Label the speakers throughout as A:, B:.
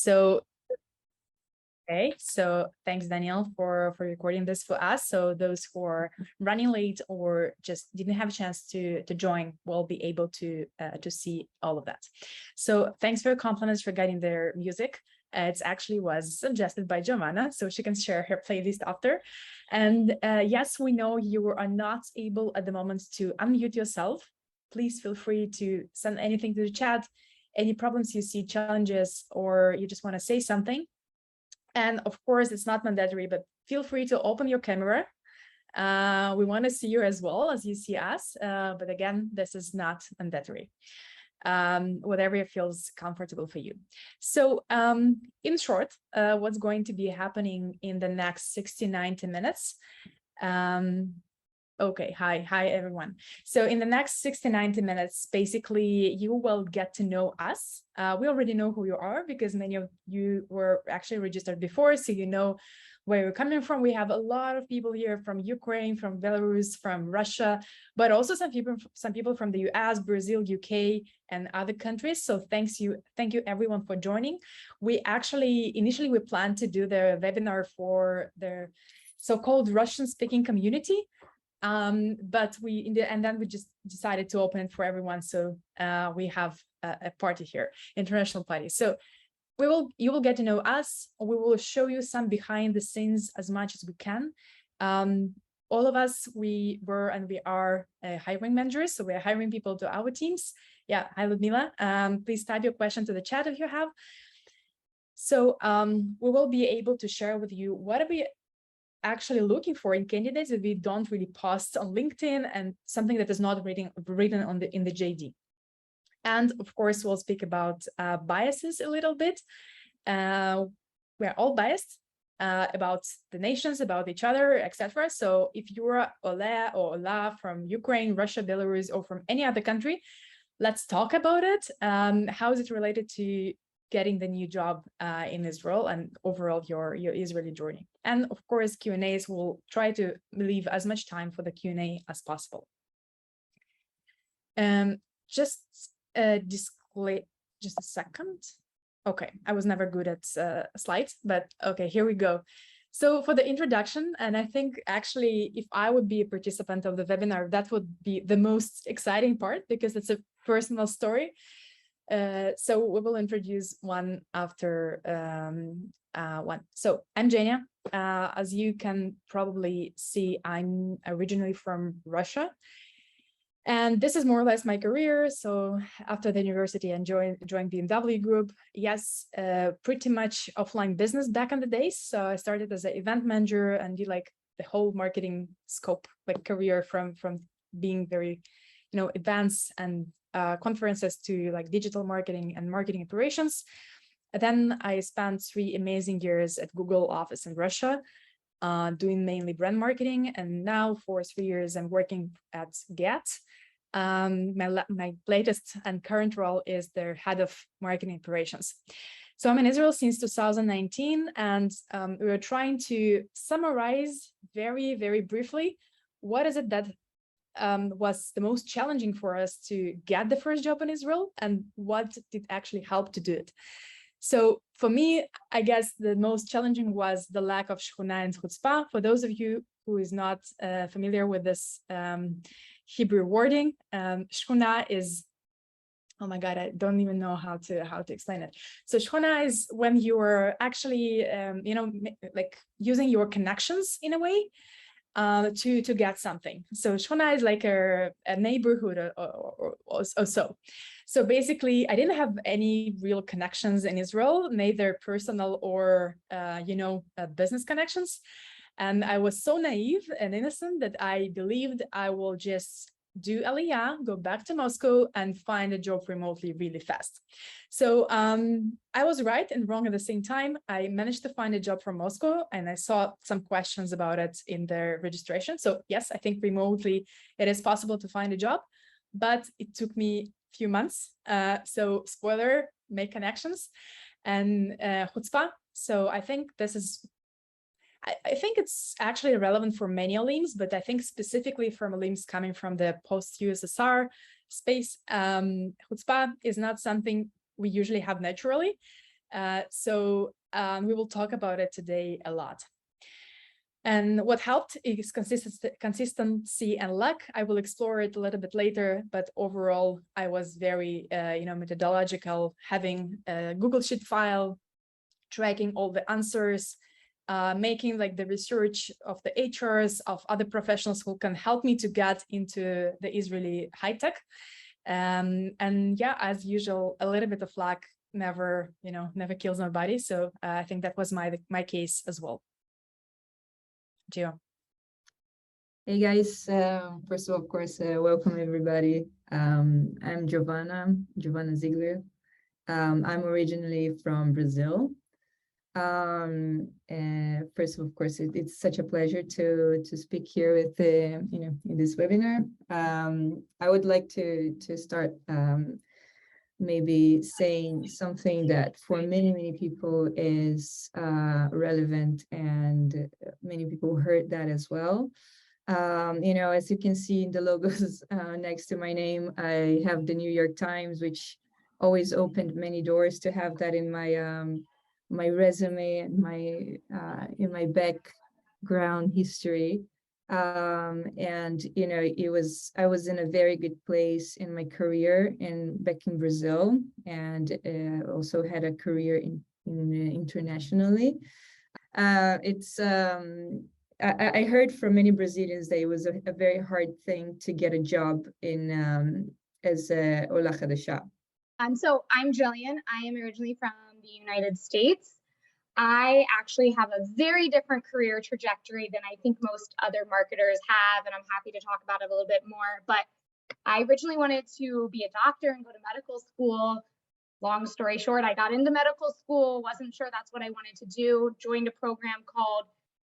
A: So, okay, so thanks, Daniel, for recording this for us. So those who are running late or just didn't have a chance to join will be able to see all of that. So thanks for your compliments regarding their music. It actually was suggested by Giovanna, so she can share her playlist after. And yes, we know you are not able at the moment to unmute yourself. Please feel free to send anything to the chat, any problems you see, challenges, or you just want to say something. And of course, it's not mandatory, but feel free to open your camera. We want to see you as well as you see us. But again, this is not mandatory. Whatever feels comfortable for you. So in short, what's going to be happening in the next 60-90 minutes? Okay, hi everyone. So in the next 60-90 minutes, basically you will get to know us. We already know who you are because many of you were actually registered before, so you know where you're coming from. We have a lot of people here from Ukraine, from Belarus, from Russia, but also some people from the US, Brazil, UK, and other countries. So thank you everyone for joining. We actually initially planned to do the webinar for the so-called Russian-speaking community. But then we just decided to open it for everyone. So we have a party here, international party. So you will get to know us. We will show you some behind the scenes as much as we can. All of us, we were and we are hiring managers. So we're hiring people to our teams. Yeah, hi Ludmila. Please type your question to the chat if you have. So we will be able to share with you what are we actually looking for in candidates that we don't really post on LinkedIn and something that is not written in the JD. And of course, we'll speak about biases a little bit. We're all biased about the nations, about each other, etc. So if you're Ole or Ola from Ukraine, Russia, Belarus, or from any other country, let's talk about it. How is it related to getting the new job in Israel and overall your Israeli journey? And of course, Q&As, will try to leave as much time for the Q&A as possible. Just a second. Okay, I was never good at slides, but okay, here we go. So for the introduction, and I think actually if I would be a participant of the webinar, that would be the most exciting part because it's a personal story. So we will introduce one after one. So I'm Jenya. As you can probably see, I'm originally from Russia. And this is more or less my career. So after the university, I joined BMW Group. Yes, pretty much offline business back in the days. So I started as an event manager and did like the whole marketing scope, like career from being very, events and conferences to like digital marketing and marketing operations. And then I spent 3 amazing years at Google office in Russia, doing mainly brand marketing. And now for 3 years, I'm working at Get. My latest and current role is the head of marketing operations. So I'm in Israel since 2019, and we were trying to summarize very, very briefly, what is it that was the most challenging for us to get the first job in Israel and what did actually help to do it. So for me, I guess the most challenging was the lack of shchuna and chutzpah. For those of you who is not familiar with this Hebrew wording, shchuna is, oh my God, I don't even know how to explain it. So shchuna is when you are actually, like using your connections in a way to get something. So shchuna is like a neighborhood or so. So basically, I didn't have any real connections in Israel, neither personal or business connections. And I was so naive and innocent that I believed I will just do Aliyah, go back to Moscow and find a job remotely really fast. So I was right and wrong at the same time. I managed to find a job from Moscow and I saw some questions about it in the registration. So yes, I think remotely it is possible to find a job, but it took me a few months. So spoiler, make connections and chutzpah. So I think this is I think it's actually relevant for many olims, but I think specifically from olims coming from the post-USSR space, chutzpah is not something we usually have naturally. We will talk about it today a lot. And what helped is consistency and luck. I will explore it a little bit later, but overall, I was very, methodological, having a Google Sheet file, tracking all the answers, making like the research of the HRs, of other professionals who can help me to get into the Israeli high tech. And yeah, as usual, a little bit of luck never kills nobody. So I think that was my case as well. Gio.
B: Hey guys, first of course, welcome everybody. I'm Giovanna Ziegler. I'm originally from Brazil. First of course, it's such a pleasure to speak here with in this webinar. I would like to start maybe saying something that for many people is relevant, and many people heard that as well. As you can see in the logos next to my name, I have the New York Times, which always opened many doors to have that in my my resume and my in my background history. And I was in a very good place in my career back in Brazil, and also had a career internationally. I heard from many Brazilians that it was a very hard thing to get a job as a Ola Hadashah.
C: So I'm Jillian. I am originally from the United States. I actually have a very different career trajectory than I think most other marketers have, and I'm happy to talk about it a little bit more. But I originally wanted to be a doctor and go to medical school. Long story short, I got into medical school, wasn't sure that's what I wanted to do, joined a program called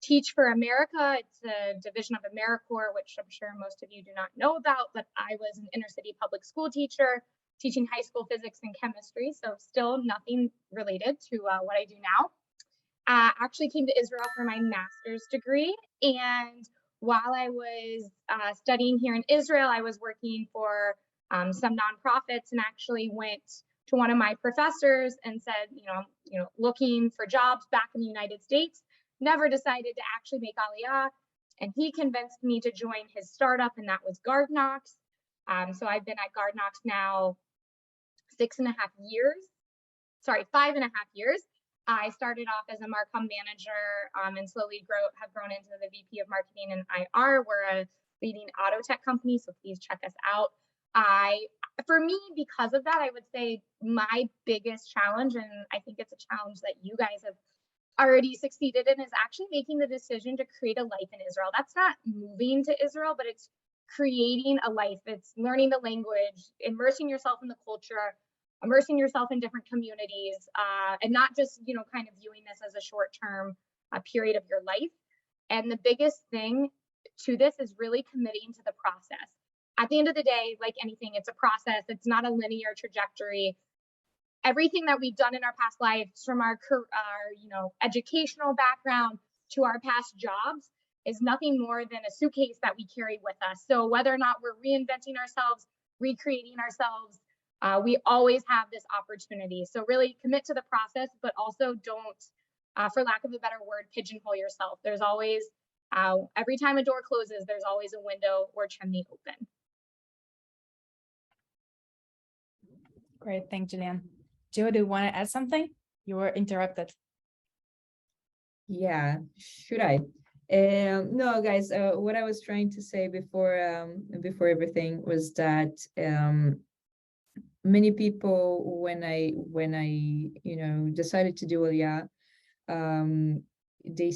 C: Teach for America. It's a division of AmeriCorps, which I'm sure most of you do not know about, but I was an inner city public school teacher, teaching high school physics and chemistry, so still nothing related to what I do now. Actually came to Israel for my master's degree, and while I was studying here in Israel, I was working for some nonprofits, and actually went to one of my professors and said, looking for jobs back in the United States. Never decided to actually make Aliyah, and he convinced me to join his startup, and that was GuardKnox. So I've been at GuardKnox now 5.5 years. I started off as a Marcom manager and slowly have grown into the VP of marketing and IR. We're a leading auto tech company, so please check us out. For me, because of that, I would say my biggest challenge, and I think it's a challenge that you guys have already succeeded in, is actually making the decision to create a life in Israel. That's not moving to Israel, but it's creating a life. It's learning the language, immersing yourself in the culture, immersing yourself in different communities, and not just, kind of viewing this as a short-term period of your life. And the biggest thing to this is really committing to the process. At the end of the day, like anything, it's a process. It's not a linear trajectory. Everything that we've done in our past lives, from our educational background to our past jobs, is nothing more than a suitcase that we carry with us. So whether or not we're reinventing ourselves, recreating ourselves, we always have this opportunity. So really commit to the process, but also don't, for lack of a better word, pigeonhole yourself. There's always, every time a door closes, there's always a window or chimney open.
A: Great, thanks, Jillian. Joe, do you want to add something? You were interrupted.
B: Yeah, should I? No, guys. What I was trying to say before everything was that many people, when I decided to do Aliyah, they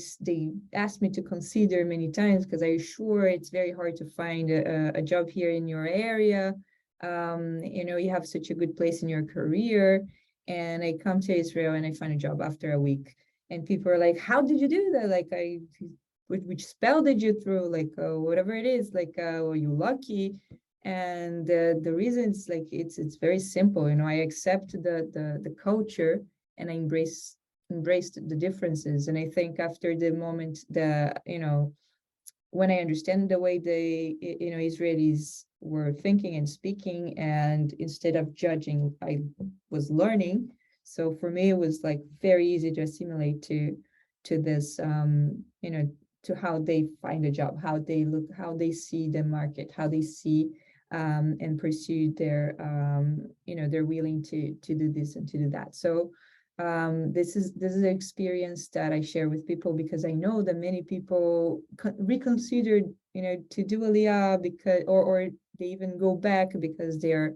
B: asked me to consider many times, because I'm sure it's very hard to find a job here in your area. You have such a good place in your career, and I come to Israel and I find a job after a week, and people are like, how did you do that? Like, which spell did you through? Like, whatever it is, like, were you lucky? And the reason is like, it's very simple. I accept the culture, and I embraced the differences. And I think after the moment when I understand the way the Israelis were thinking and speaking, and instead of judging, I was learning. So for me, it was like very easy to assimilate to this, to how they find a job, how they look, how they see the market, how they see and pursue their, they're willing to do this and to do that. So this is an experience that I share with people, because I know that many people reconsidered, to do Aliyah because, or they even go back because they're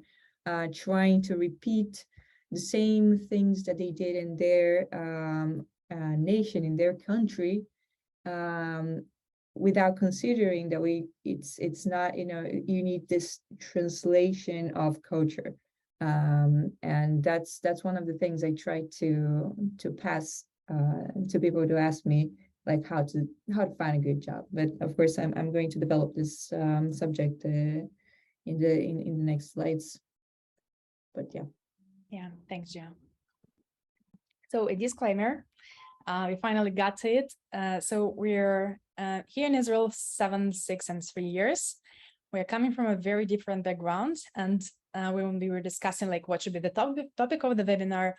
B: trying to repeat the same things that they did in their nation, in their country, without considering that it's not, you need this translation of culture. And that's one of the things I try to pass to people to ask me, like how to find a good job. But of course, I'm going to develop this subject in the next slides. But
A: yeah, thanks, Gia. So a disclaimer, we finally got to it. So we're here in Israel 7, 6, and 3 years. We're coming from a very different background, and when we were discussing like what should be the topic of the webinar,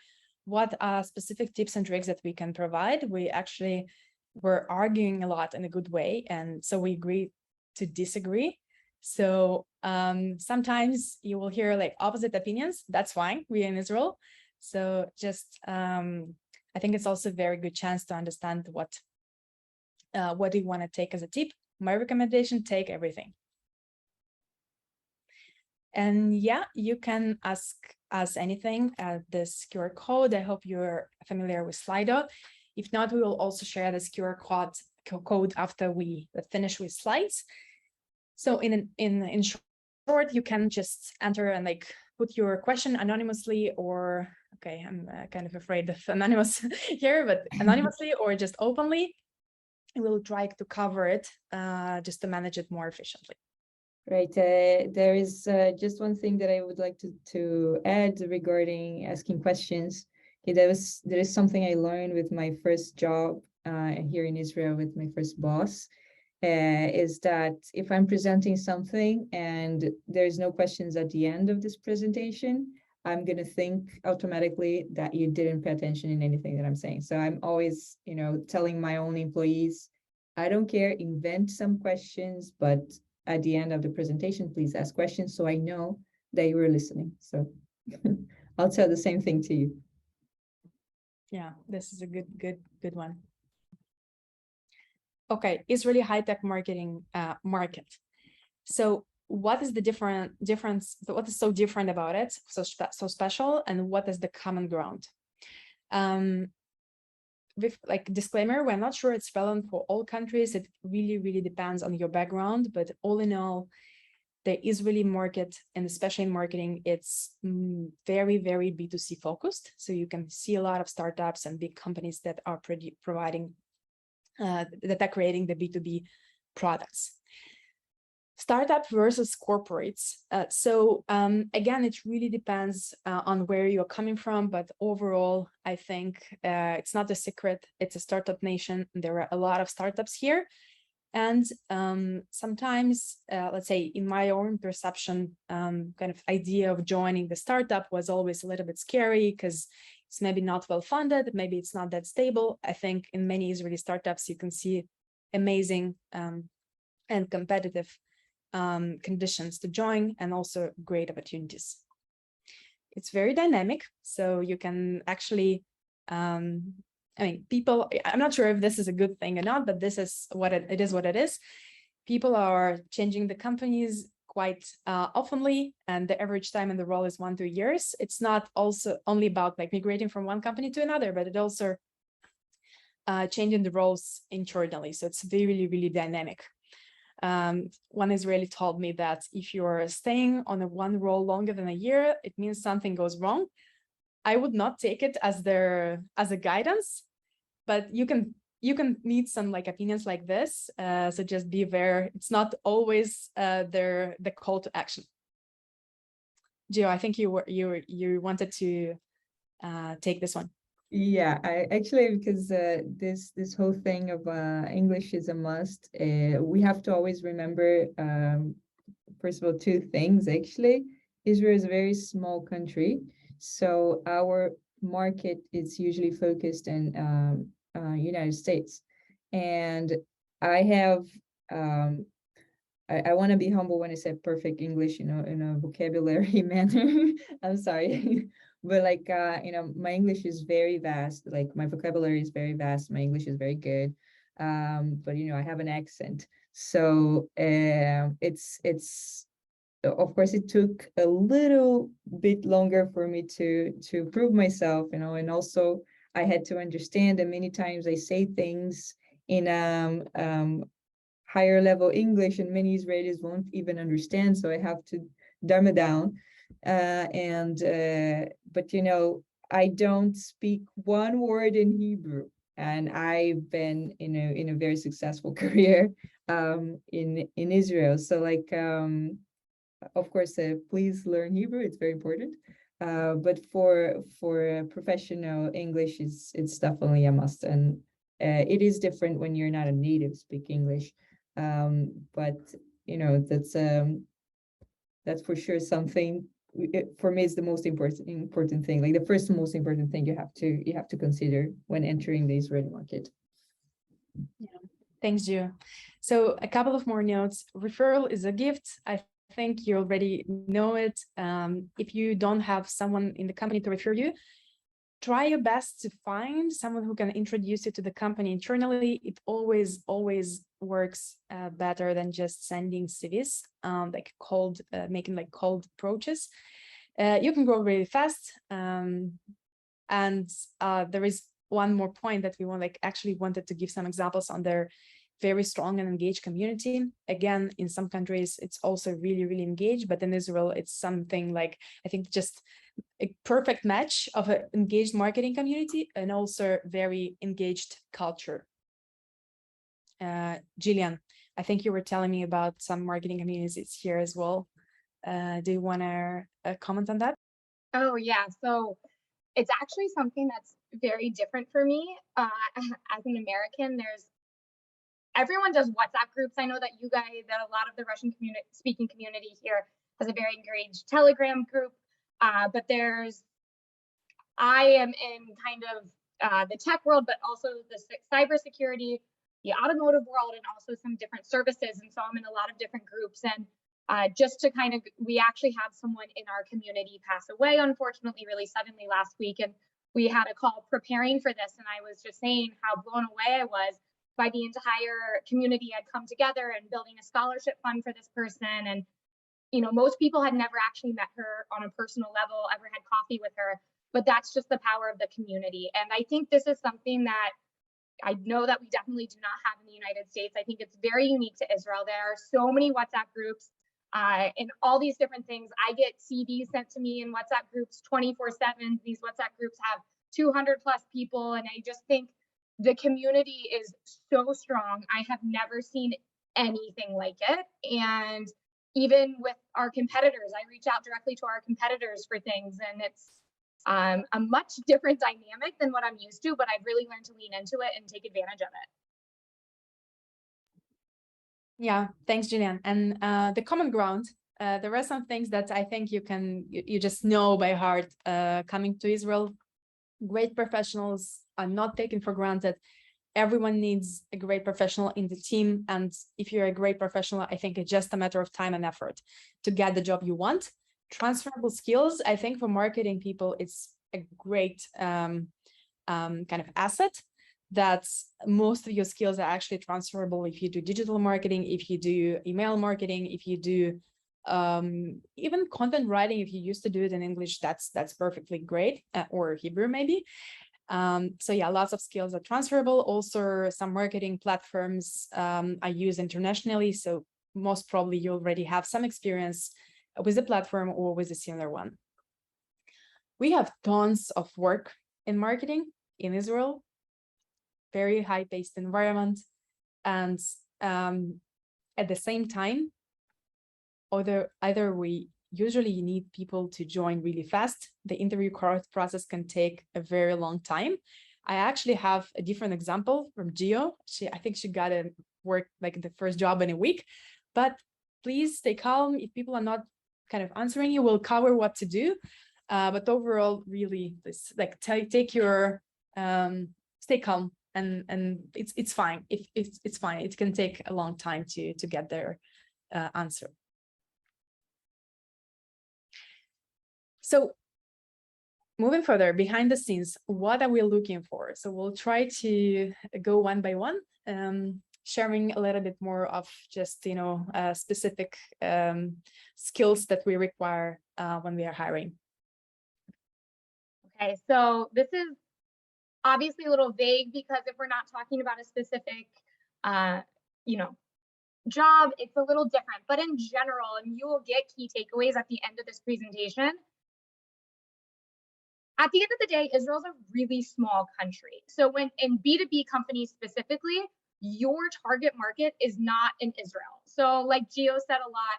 A: what are specific tips and tricks that we can provide, we actually were arguing a lot in a good way, and so we agreed to disagree. So sometimes you will hear like opposite opinions. That's fine. We're in Israel, so just I think it's also a very good chance to understand what do you want to take as a tip. My recommendation: take everything. And yeah, you can ask us anything at this QR code. I hope you're familiar with Slido. If not, we will also share this QR code after we finish with slides. So in short, you can just enter and like put your question anonymously, or okay, I'm kind of afraid of anonymous here, but anonymously or just openly. We'll try to cover it just to manage it more efficiently.
B: Right. There is just one thing that I would like to add regarding asking questions. Okay, there is something I learned with my first job here in Israel with my first boss, is that if I'm presenting something and there's no questions at the end of this presentation, I'm going to think automatically that you didn't pay attention in anything that I'm saying. So I'm always, telling my own employees, I don't care, invent some questions, but at the end of the presentation, please ask questions so I know that you were listening. So I'll tell the same thing to you.
A: Yeah, this is a good one. Okay, Israeli high-tech marketing market. So what is the difference? What is so different about it? So special, and what is the common ground? With like disclaimer, we're not sure it's relevant for all countries. It really depends on your background, but all in all, the Israeli market, and especially in marketing, it's very B2C focused. So you can see a lot of startups and big companies that are providing that are creating the B2B products. Startup versus corporates. Again, it really depends on where you're coming from, but overall, I think it's not a secret. It's a startup nation. There are a lot of startups here. And sometimes, let's say in my own perception, kind of idea of joining the startup was always a little bit scary because it's maybe not well funded, maybe it's not that stable. I think in many Israeli startups, you can see amazing and competitive conditions to join, and also great opportunities. It's very dynamic, so you can actually, people, I'm not sure if this is a good thing or not, but this is what it is what it is. People are changing the companies quite oftenly, and the average time in the role is 1 to 2 years. It's not also only about like migrating from one company to another, but it also changing the roles internally. So it's really dynamic. One Israeli told me that if you're staying on one role longer than a year, it means something goes wrong. I would not take it as a guidance, but you can need some like opinions like this. So just be aware. It's not always the call to action. Gio, I think you wanted to take this one.
B: Yeah, I actually, because this whole thing of English is a must. We have to always remember, first of all, 2 things. Actually, Israel is a very small country, so our market is usually focused in United States. And I have, I want to be humble when I say perfect English, in a vocabulary manner. I'm sorry. But like, my English is very vast. Like my vocabulary is very vast. My English is very good. But, I have an accent. So it's of course, it took a little bit longer for me to prove myself, and also I had to understand that many times I say things in higher level English and many Israelis won't even understand. So I have to dumb it down. But I don't speak one word in Hebrew, and I've been in a very successful career in Israel. So like of course, please learn Hebrew. It's very important. But for professional English, it's definitely a must, and it is different when you're not a native speak English. But that's for sure something. For me, it's the most important thing. Like the first most important thing you have to consider when entering the Israeli market.
A: Yeah. Thanks, Gio. So a couple of more notes. Referral is a gift. I think you already know it. If you don't have someone in the company to refer you, try your best to find someone who can introduce you to the company internally. It always works better than just sending CVs, making cold approaches. You can grow really fast. And there is one more point that we actually wanted to give some examples on their very strong and engaged community. Again, in some countries, it's also really, really engaged, but in Israel, it's something like, I think, just a perfect match of an engaged marketing community and also very engaged culture. Jillian, I think you were telling me about some marketing communities here as well. Do you want to comment on that?
C: Oh, yeah. So it's actually something that's very different for me. As an American, everyone does WhatsApp groups. I know that that a lot of the Russian speaking community here has a very engaged Telegram group. But I am in kind of the tech world, but also the cybersecurity, the automotive world, and also some different services. And so I'm in a lot of different groups. And just to we actually had someone in our community pass away, unfortunately, really suddenly last week. And we had a call preparing for this. And I was just saying how blown away I was by the entire community had come together and building a scholarship fund for this person. And, most people had never actually met her on a personal level, ever had coffee with her, but that's just the power of the community. And I think this is something that I know that we definitely do not have in the United States. I think it's very unique to Israel. There are so many WhatsApp groups and all these different things. I get CDs sent to me in WhatsApp groups 24/7. These WhatsApp groups have 200 plus people. And I just think the community is so strong. I have never seen anything like it. And even with our competitors, I reach out directly to our competitors for things, and it's a much different dynamic than what I'm used to, but I've really learned to lean into it and take advantage of it.
A: Yeah, thanks, Jillian. And the common ground, there are some things that I think you just know by heart coming to Israel. Great professionals are not taken for granted. Everyone needs a great professional in the team. And if you're a great professional, I think it's just a matter of time and effort to get the job you want. Transferable skills, I think for marketing people, it's a great kind of asset. That most of your skills are actually transferable if you do digital marketing, if you do email marketing, if you do even content writing. If you used to do it in English, that's perfectly great, or Hebrew maybe. So yeah, lots of skills are transferable. Also, some marketing platforms are used internationally, so most probably you already have some experience with the platform or with a similar one. We have tons of work in marketing in Israel, very high-paced environment, and at the same time, either we usually need people to join really fast. The interview process can take a very long time. I actually have a different example from Gio. I think she got to work like the first job in a week, but please stay calm. If people are not kind of answering you, we'll cover what to do. But overall, really, this like take your stay calm, and it's fine. If it's fine, it can take a long time to get their answer. So moving further behind the scenes, what are we looking for? So we'll try to go one by one, sharing a little bit more of just, specific skills that we require when we are hiring.
C: Okay, so this is obviously a little vague because if we're not talking about a specific, job, it's a little different. But in general, and you will get key takeaways at the end of this presentation. At the end of the day, Israel's a really small country. So when in B2B companies specifically, your target market is not in Israel. So like Gio said a lot,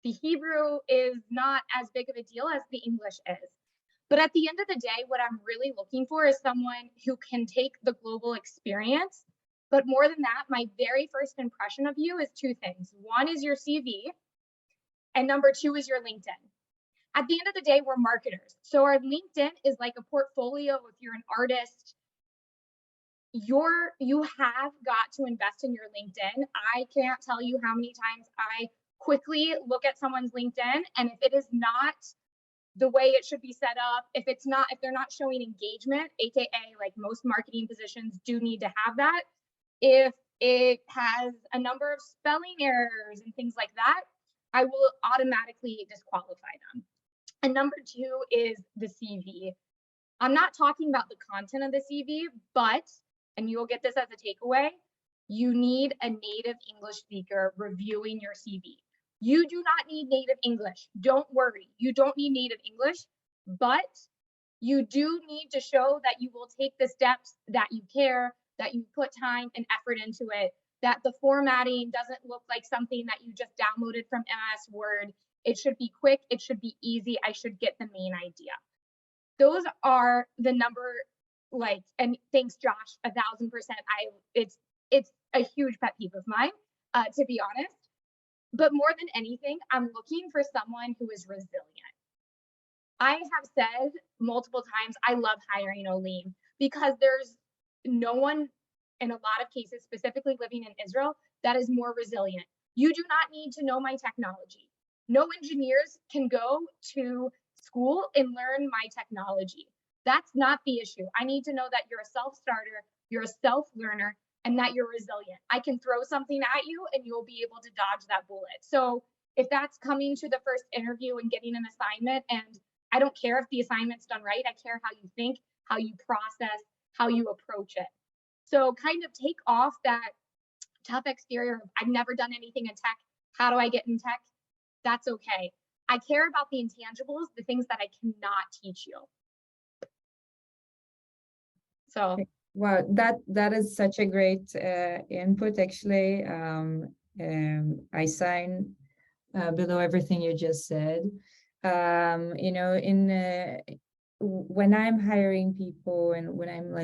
C: the Hebrew is not as big of a deal as the English is. But at the end of the day, what I'm really looking for is someone who can take the global experience. But more than that, my very first impression of you is two things. One is your CV, and number two is your LinkedIn. At the end of the day, we're marketers. So our LinkedIn is like a portfolio. If you're an artist, you have got to invest in your LinkedIn. I can't tell you how many times I quickly look at someone's LinkedIn, and if it is not the way it should be set up, if they're not showing engagement, aka like most marketing positions do need to have that, if it has a number of spelling errors and things like that, I will automatically disqualify them. And number two is the CV. I'm not talking about the content of the CV, but, and you'll get this as a takeaway, you need a native English speaker reviewing your CV. You do not need native English. Don't worry. You don't need native English, but you do need to show that you will take the steps, that you care, that you put time and effort into it, that the formatting doesn't look like something that you just downloaded from MS Word. It should be quick. It should be easy. I should get the main idea. Those are the number, and thanks, Josh, 1,000%. It's a huge pet peeve of mine, to be honest. But more than anything, I'm looking for someone who is resilient. I have said multiple times, I love hiring olim because there's no one, in a lot of cases, specifically living in Israel, that is more resilient. You do not need to know my technology. No engineers can go to school and learn my technology. That's not the issue. I need to know that you're a self-starter, you're a self-learner, and that you're resilient. I can throw something at you and you'll be able to dodge that bullet. So if that's coming to the first interview and getting an assignment, and I don't care if the assignment's done right, I care how you think, how you process, how you approach it. So kind of take off that tough exterior of I've never done anything in tech. How do I get in tech? That's okay. I care about the intangibles, the things that I cannot teach you. So
B: wow, that is such a great input. Actually, I sign below everything you just said. When I'm hiring people and when I'm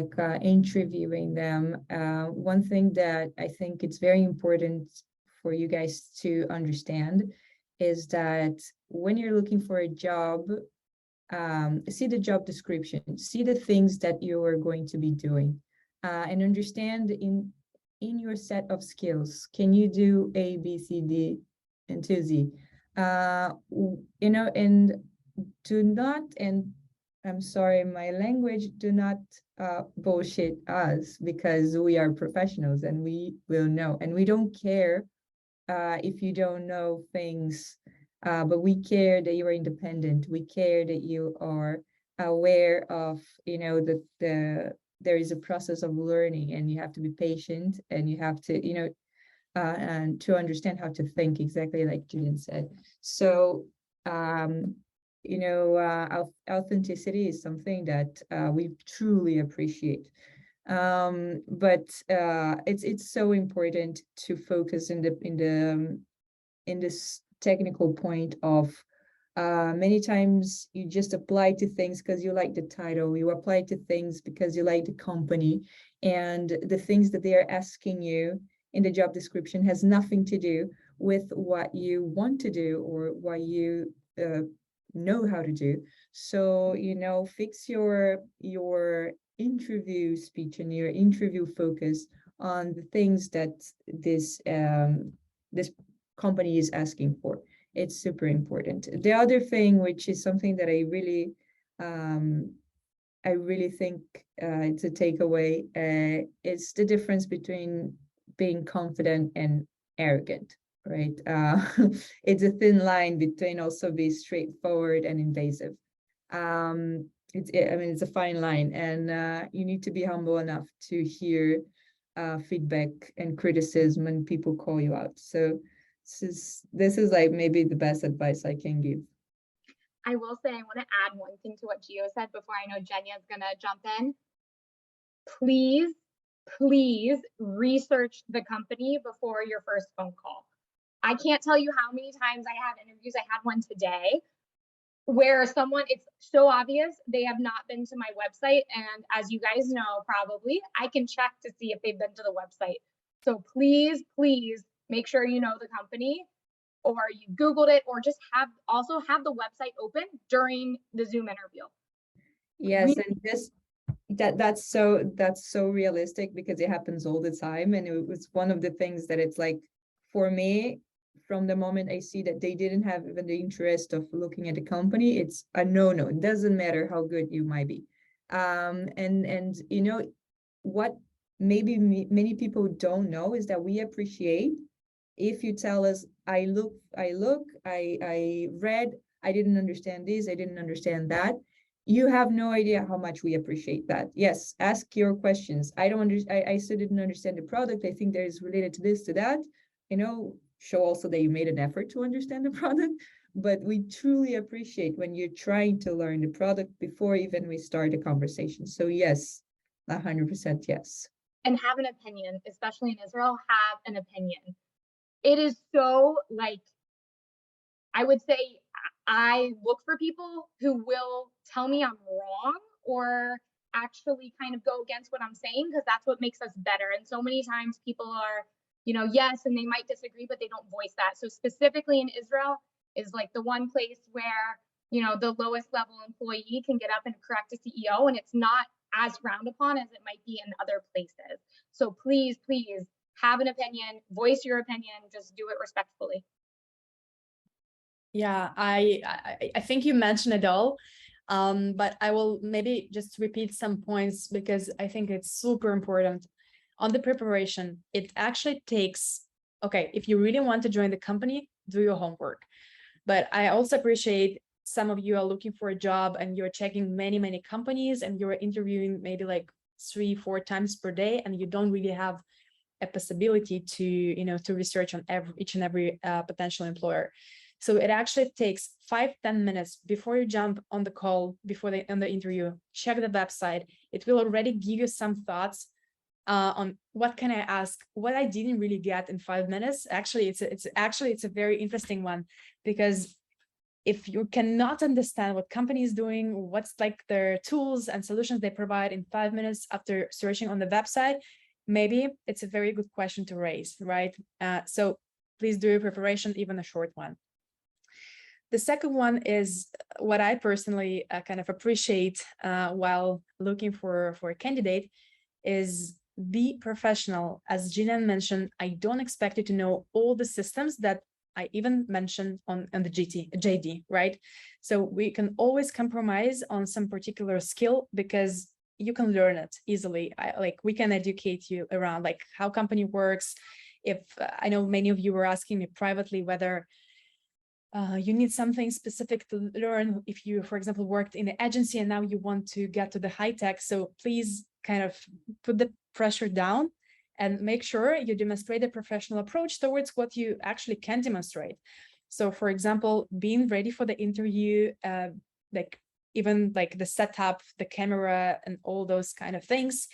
B: interviewing them, one thing that I think it's very important for you guys to understand is that when you're looking for a job, see the job description, see the things that you are going to be doing, and understand in your set of skills, can you do A, B, C, D, and to Z? And do not, and I'm sorry, my language, do not bullshit us, because we are professionals and we will know, and we don't care if you don't know things, but we care that you are independent. We care that you are aware of, that there is a process of learning, and you have to be patient, and you have to, and to understand how to think, exactly like Jillian said. So, authenticity is something that we truly appreciate. But it's so important to focus in this technical point of many times you just apply to things because you like the title, you apply to things because you like the company, and the things that they are asking you in the job description has nothing to do with what you want to do or what you know how to do. So, fix your interview speech and your interview focus on the things that this company is asking for. It's super important. The other thing, which is something that I really think it's a takeaway, is the difference between being confident and arrogant, right? It's a thin line between also be straightforward and invasive. It's a fine line, and you need to be humble enough to hear feedback and criticism when people call you out. So this is like maybe the best advice I can give.
C: I will say, I want to add one thing to what Gio said before I know Jenya's going to jump in. Please, please research the company before your first phone call. I can't tell you how many times I had interviews. I had one today where someone, it's so obvious they have not been to my website. And as you guys know, probably, I can check to see if they've been to the website. So please, please make sure you know the company, or you Googled it, or just have the website open during the Zoom interview.
B: Yes, and that's so realistic, because it happens all the time. And it was one of the things that it's like, for me, from the moment I see that they didn't have even the interest of looking at the company, it's a no. It doesn't matter how good you might be. And what maybe many people don't know is that we appreciate if you tell us, I read, I didn't understand this, I didn't understand that. You have no idea how much we appreciate that. Yes, ask your questions. I still didn't understand the product. I think there's related to this, to that. Show also that you made an effort to understand the product. But we truly appreciate when you're trying to learn the product before even we start a conversation. So yes, 100% yes.
C: And have an opinion, especially in Israel, have an opinion. It is so, like, I would say I look for people who will tell me I'm wrong, or actually kind of go against what I'm saying, because that's what makes us better. And so many times people are, yes, and they might disagree, but they don't voice that. So specifically in Israel is like the one place where, the lowest level employee can get up and correct a CEO, and it's not as frowned upon as it might be in other places. So please, please have an opinion, voice your opinion, just do it respectfully.
A: Yeah, I think you mentioned it all, but I will maybe just repeat some points because I think it's super important. On the preparation, it actually takes, okay, if you really want to join the company, do your homework. But I also appreciate some of you are looking for a job and you're checking many, many companies and you're interviewing maybe like 3-4 times per day, and you don't really have a possibility to, to research on each and every potential employer. So it actually takes 5-10 minutes before you jump on the call, on the interview, check the website. It will already give you some thoughts on what can I ask, what I didn't really get in 5 minutes. Actually, it's a very interesting one, because if you cannot understand what company is doing, what's like their tools and solutions they provide in 5 minutes after searching on the website, maybe it's a very good question to raise, right? So please do your preparation, even a short one. The second one is what I personally kind of appreciate while looking for a candidate is be professional. As Jillian mentioned, I don't expect you to know all the systems that I even mentioned on the JD, right? So we can always compromise on some particular skill because you can learn it easily. We can educate you around like how company works. If I know many of you were asking me privately whether you need something specific to learn if you, for example, worked in an agency and now you want to get to the high tech. So please kind of put the pressure down and make sure you demonstrate a professional approach towards what you actually can demonstrate. So for example, being ready for the interview, even like the setup, the camera and all those kind of things.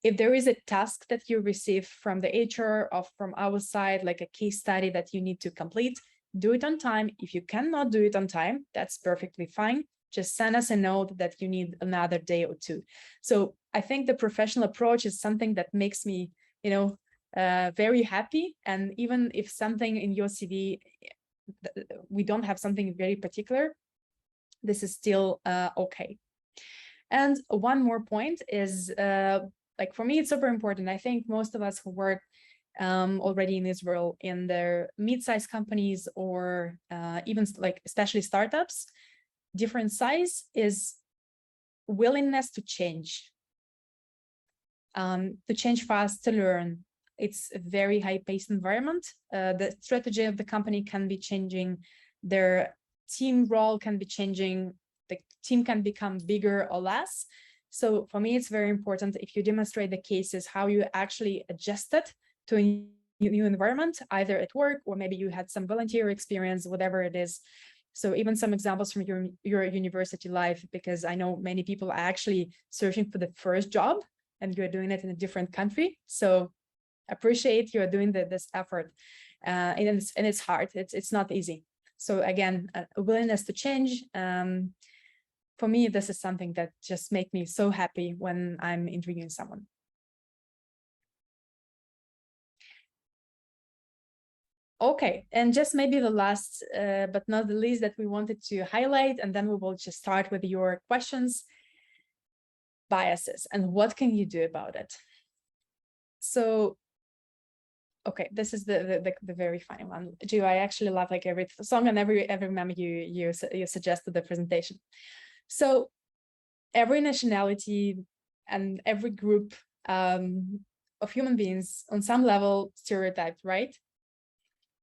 A: If there is a task that you receive from the HR or from our side, like a case study that you need to complete, do it on time. If you cannot do it on time, that's perfectly fine. Just send us a note that you need another day or two. So I think the professional approach is something that makes me, very happy. And even if something in your CV, we don't have something very particular, this is still okay. And one more point is, like for me, it's super important. I think most of us who work already in Israel in their mid-sized companies or even like especially startups, different size is willingness to change fast, to learn. It's a very high-paced environment. The strategy of the company can be changing. Their team role can be changing. The team can become bigger or less. So for me, it's very important if you demonstrate the cases, how you actually adjusted to a new environment, either at work or maybe you had some volunteer experience, whatever it is. So even some examples from your university life, because I know many people are actually searching for the first job and you're doing it in a different country. So appreciate you're doing this effort. And it's hard, it's not easy. So again, a willingness to change. For me, this is something that just makes me so happy when I'm interviewing someone. Okay, and just maybe the last, but not the least, that we wanted to highlight, and then we will just start with your questions. Biases, and what can you do about it? So, okay, this is the very funny one. Gio, I actually love like every song and every meme you suggested the presentation. So every nationality and every group of human beings on some level stereotyped, right?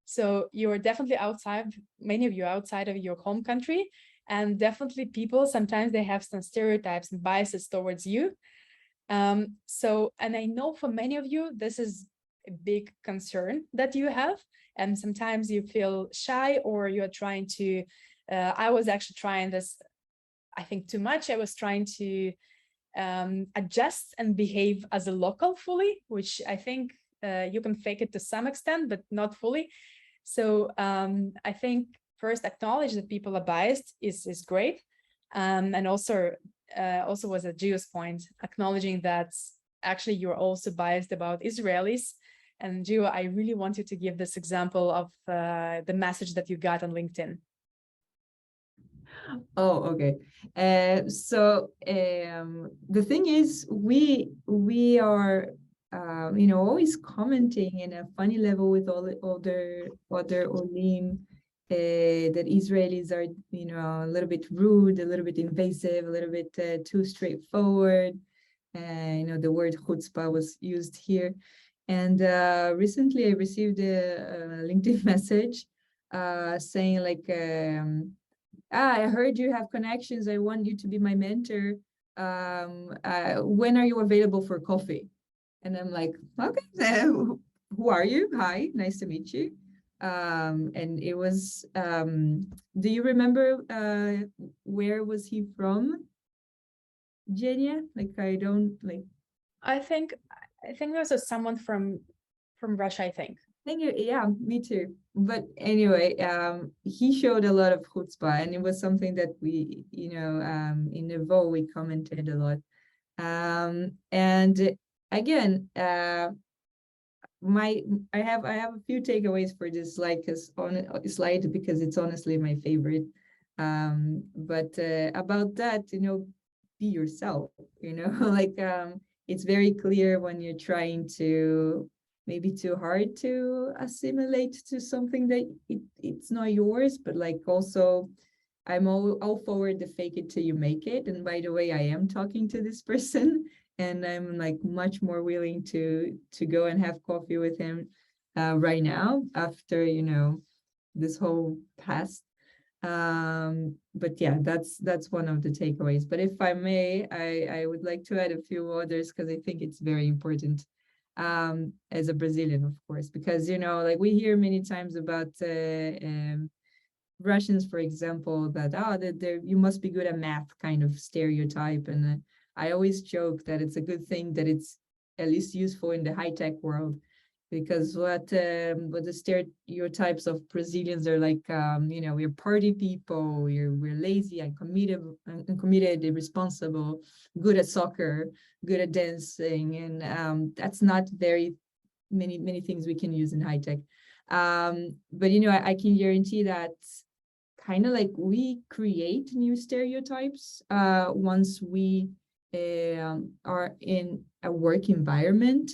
A: So you're definitely outside, many of you outside of your home country, and definitely people, sometimes they have some stereotypes and biases towards you. So, and I know for many of you, this is a big concern that you have, and sometimes you feel shy or you're trying to, I was actually trying this, I think too much. I was trying to adjust and behave as a local fully, which I think you can fake it to some extent, but not fully. So I think first acknowledge that people are biased is great. And also was a Gio's point, acknowledging that actually you're also biased about Israelis. And Gio, I really want you to give this example of the message that you got on LinkedIn.
B: Oh, okay. So the thing is, we are always commenting in a funny level with all the other olim that Israelis are a little bit rude, a little bit invasive, a little bit too straightforward. The word chutzpah was used here. And recently I received a LinkedIn message saying like, I heard you have connections. I want you to be my mentor. When are you available for coffee? And I'm like, okay, who are you? Hi, nice to meet you. And it was, do you remember where was he from? Jillian? Like, I don't like.
A: I think there's someone from Russia, I think.
B: Yeah, me too. But anyway, he showed a lot of chutzpah, and it was something that we, in Nevo, we commented a lot. And again, I have a few takeaways for this slide because it's honestly my favorite. But about that, be yourself. Like it's very clear when you're trying to. Maybe too hard to assimilate to something that it's not yours, but like also I'm all forward to fake it till you make it. And by the way, I am talking to this person and I'm like much more willing to go and have coffee with him right now after, this whole past. But yeah, that's one of the takeaways. But if I may, I would like to add a few others because I think it's very important. As a Brazilian, of course, because, like we hear many times about Russians, for example, that you must be good at math kind of stereotype. And I always joke that it's a good thing that it's at least useful in the high-tech world, because what the stereotypes of Brazilians are like, we're party people, we're lazy and committed, irresponsible, good at soccer, good at dancing, and that's not very many things we can use in high tech. But I can guarantee that kind of like we create new stereotypes once we are in a work environment.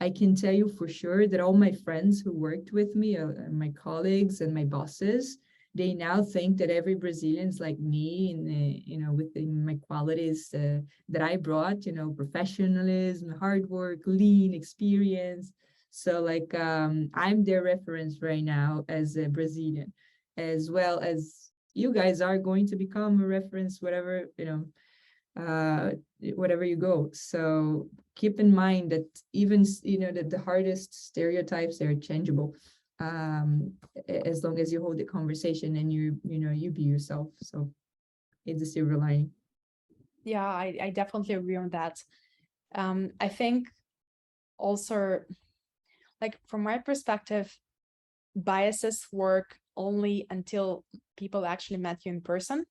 B: I can tell you for sure that all my friends who worked with me, my colleagues and my bosses, they now think that every Brazilian's like me, and within my qualities that I brought, professionalism, hard work, lean, experience. So like I'm their reference right now as a Brazilian, as well as you guys are going to become a reference, whatever, whatever you go. So keep in mind that even, that the hardest stereotypes, they're changeable, as long as you hold the conversation and you be yourself. So it's a silver lining.
A: Yeah, I definitely agree on that. I think also, like from my perspective, biases work only until people actually met you in person.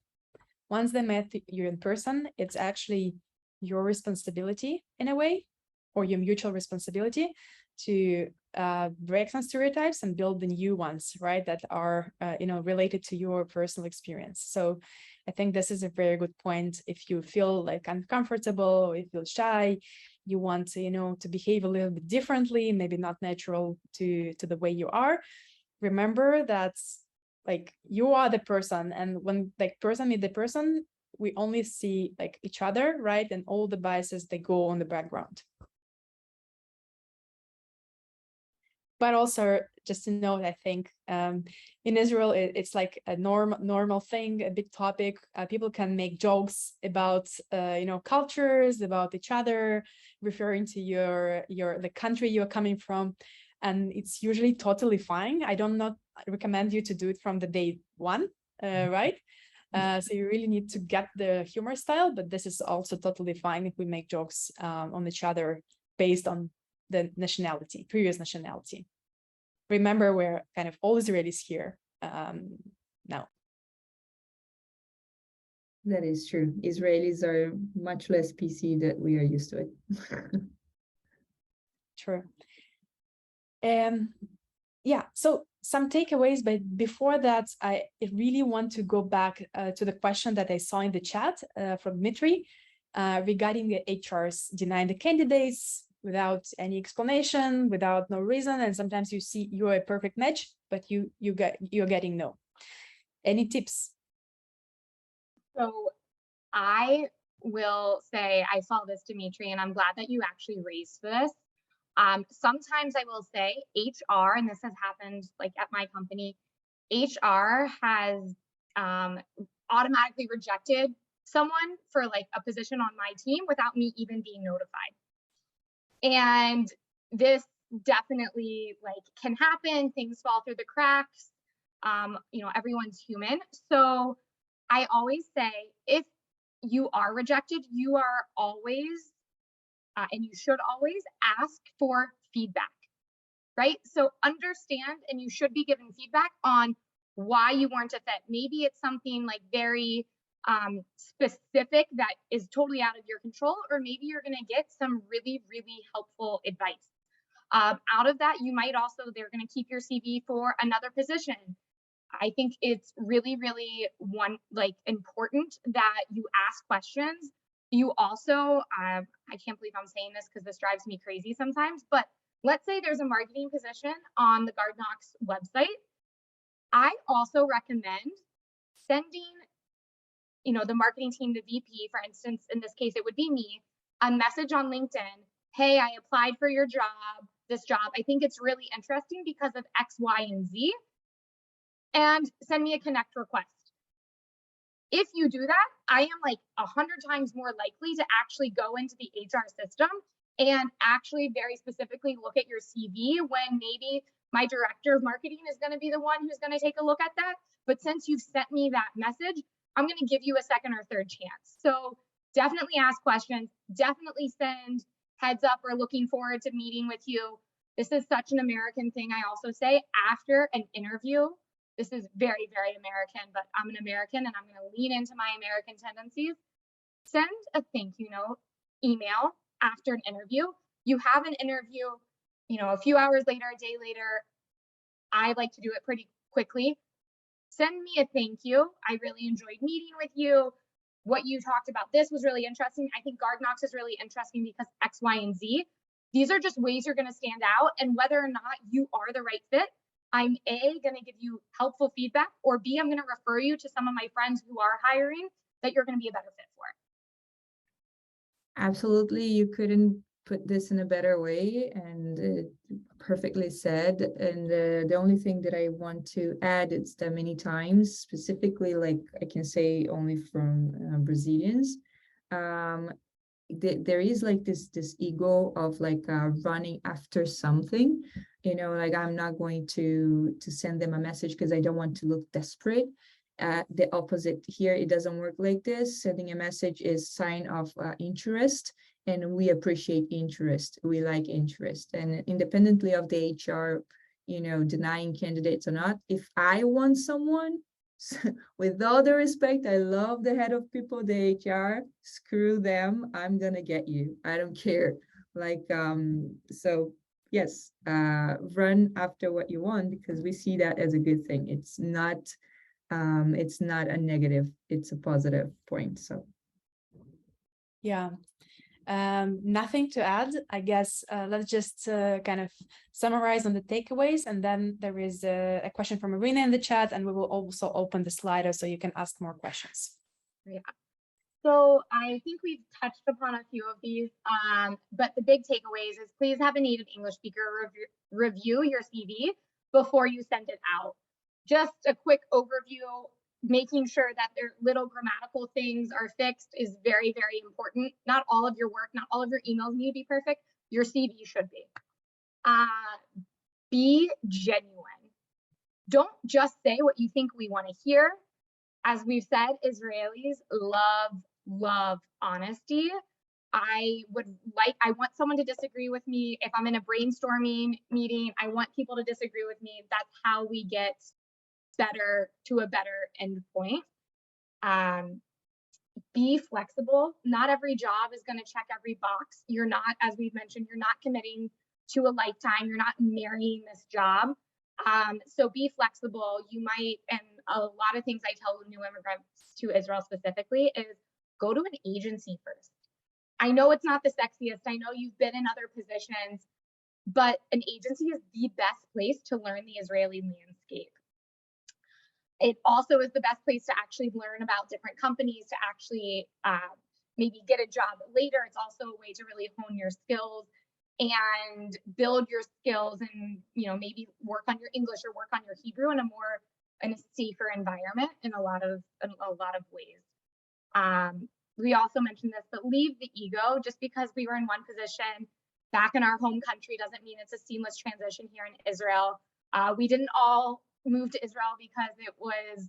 A: Once they met you in person, it's actually your responsibility in a way, or your mutual responsibility to break some stereotypes and build the new ones, right, that are related to your personal experience. So I think this is a very good point. If you feel like uncomfortable, or you feel shy, you want to to behave a little bit differently, maybe not natural to the way you are, remember that like you are the person, and when like person meet the person, we only see like each other, right? And all the biases, they go on the background. But also just to note, I think in Israel, it's like a normal thing, a big topic. People can make jokes about cultures, about each other, referring to the country you're coming from, and it's usually totally fine. I don't not recommend you to do it from the day one, right? So you really need to get the humor style, but this is also totally fine if we make jokes on each other based on the nationality, previous nationality. Remember, we're kind of all Israelis here now.
B: That is true. Israelis are much less PC than we are used to it.
A: True. Yeah, so some takeaways, but before that, I really want to go back to the question that I saw in the chat from Dmitry regarding the HRs denying the candidates without any explanation, without no reason, and sometimes you see you're a perfect match, but you're getting no. Any tips?
C: So I will say I saw this, Dimitri, and I'm glad that you actually raised this. Sometimes I will say HR, and this has happened like at my company, HR has automatically rejected someone for like a position on my team without me even being notified. And this definitely like can happen. Things fall through the cracks. Everyone's human. So I always say, if you are rejected, you are always, and you should always ask for feedback, right? So understand, and you should be given feedback on why you weren't a fit. Maybe it's something like very specific that is totally out of your control, or maybe you're going to get some really, really helpful advice. Out of that, you might also, they're going to keep your CV for another position. I think it's really, really important that you ask questions. You also, I can't believe I'm saying this because this drives me crazy sometimes, but let's say there's a marketing position on the GuardKnox website. I also recommend sending, the marketing team, the VP, for instance, in this case, it would be me, a message on LinkedIn. Hey, I applied for your job, this job. I think it's really interesting because of X, Y, and Z. And send me a connect request. If you do that, I am like 100 times more likely to actually go into the HR system and actually very specifically look at your CV, when maybe my director of marketing is going to be the one who's going to take a look at that. But since you've sent me that message, I'm going to give you a second or third chance. So definitely ask questions, definitely send heads up or looking forward to meeting with you. This is such an American thing. I also say after an interview, this is very, very American, but I'm an American and I'm going to lean into my American tendencies. Send a thank you note email after an interview. You have an interview, a few hours later, a day later. I like to do it pretty quickly. send me a thank you. I really enjoyed meeting with you. What you talked about, this was really interesting. I think Guard Knox is really interesting because X, Y, and Z. These are just ways you're going to stand out. And whether or not you are the right fit, I'm A, going to give you helpful feedback, or B, I'm going to refer you to some of my friends who are hiring that you're going to be a better fit for.
B: Absolutely, you couldn't put this in a better way, and perfectly said. And the only thing that I want to add is that many times, specifically, like I can say only from Brazilians, there is like this ego of like running after something, like I'm not going to send them a message because I don't want to look desperate. The opposite here, it doesn't work like this. Sending a message is sign of interest, and we appreciate interest. We like interest, and independently of the HR, denying candidates or not, if I want someone, with all the respect, I love the head of people, the HR, screw them, I'm gonna get you. I don't care. Like, so yes, run after what you want, because we see that as a good thing. It's not a negative, it's a positive point. So
A: Yeah. Nothing to add, I guess. Let's just kind of summarize on the takeaways, and then there is a question from Irina in the chat, and we will also open the Slido so you can ask more questions.
C: Yeah. So I think we've touched upon a few of these, but the big takeaways is please have a native English speaker review your CV before you send it out. Just a quick overview, making sure that their little grammatical things are fixed is very, very important. Not all of your work, not all of your emails need to be perfect. Your CV should be. Be genuine. Don't just say what you think we want to hear. As we've said, Israelis love honesty. I want someone to disagree with me. If I'm in a brainstorming meeting, I want people to disagree with me. That's how we get better to a better end point. Be flexible. Not every job is going to check every box. You're not, as we've mentioned, you're not committing to a lifetime. You're not marrying this job. So be flexible. You might, and a lot of things I tell new immigrants to Israel specifically is go to an agency first. I know it's not the sexiest. I know you've been in other positions, but an agency is the best place to learn the Israeli landscape. It also is the best place to actually learn about different companies, to actually maybe get a job later. It's also a way to really hone your skills and build your skills, and maybe work on your English or work on your Hebrew in a safer environment in a lot of ways. We also mentioned this, but leave the ego. Just because we were in one position back in our home country doesn't mean it's a seamless transition here in Israel. We didn't all move to Israel because it was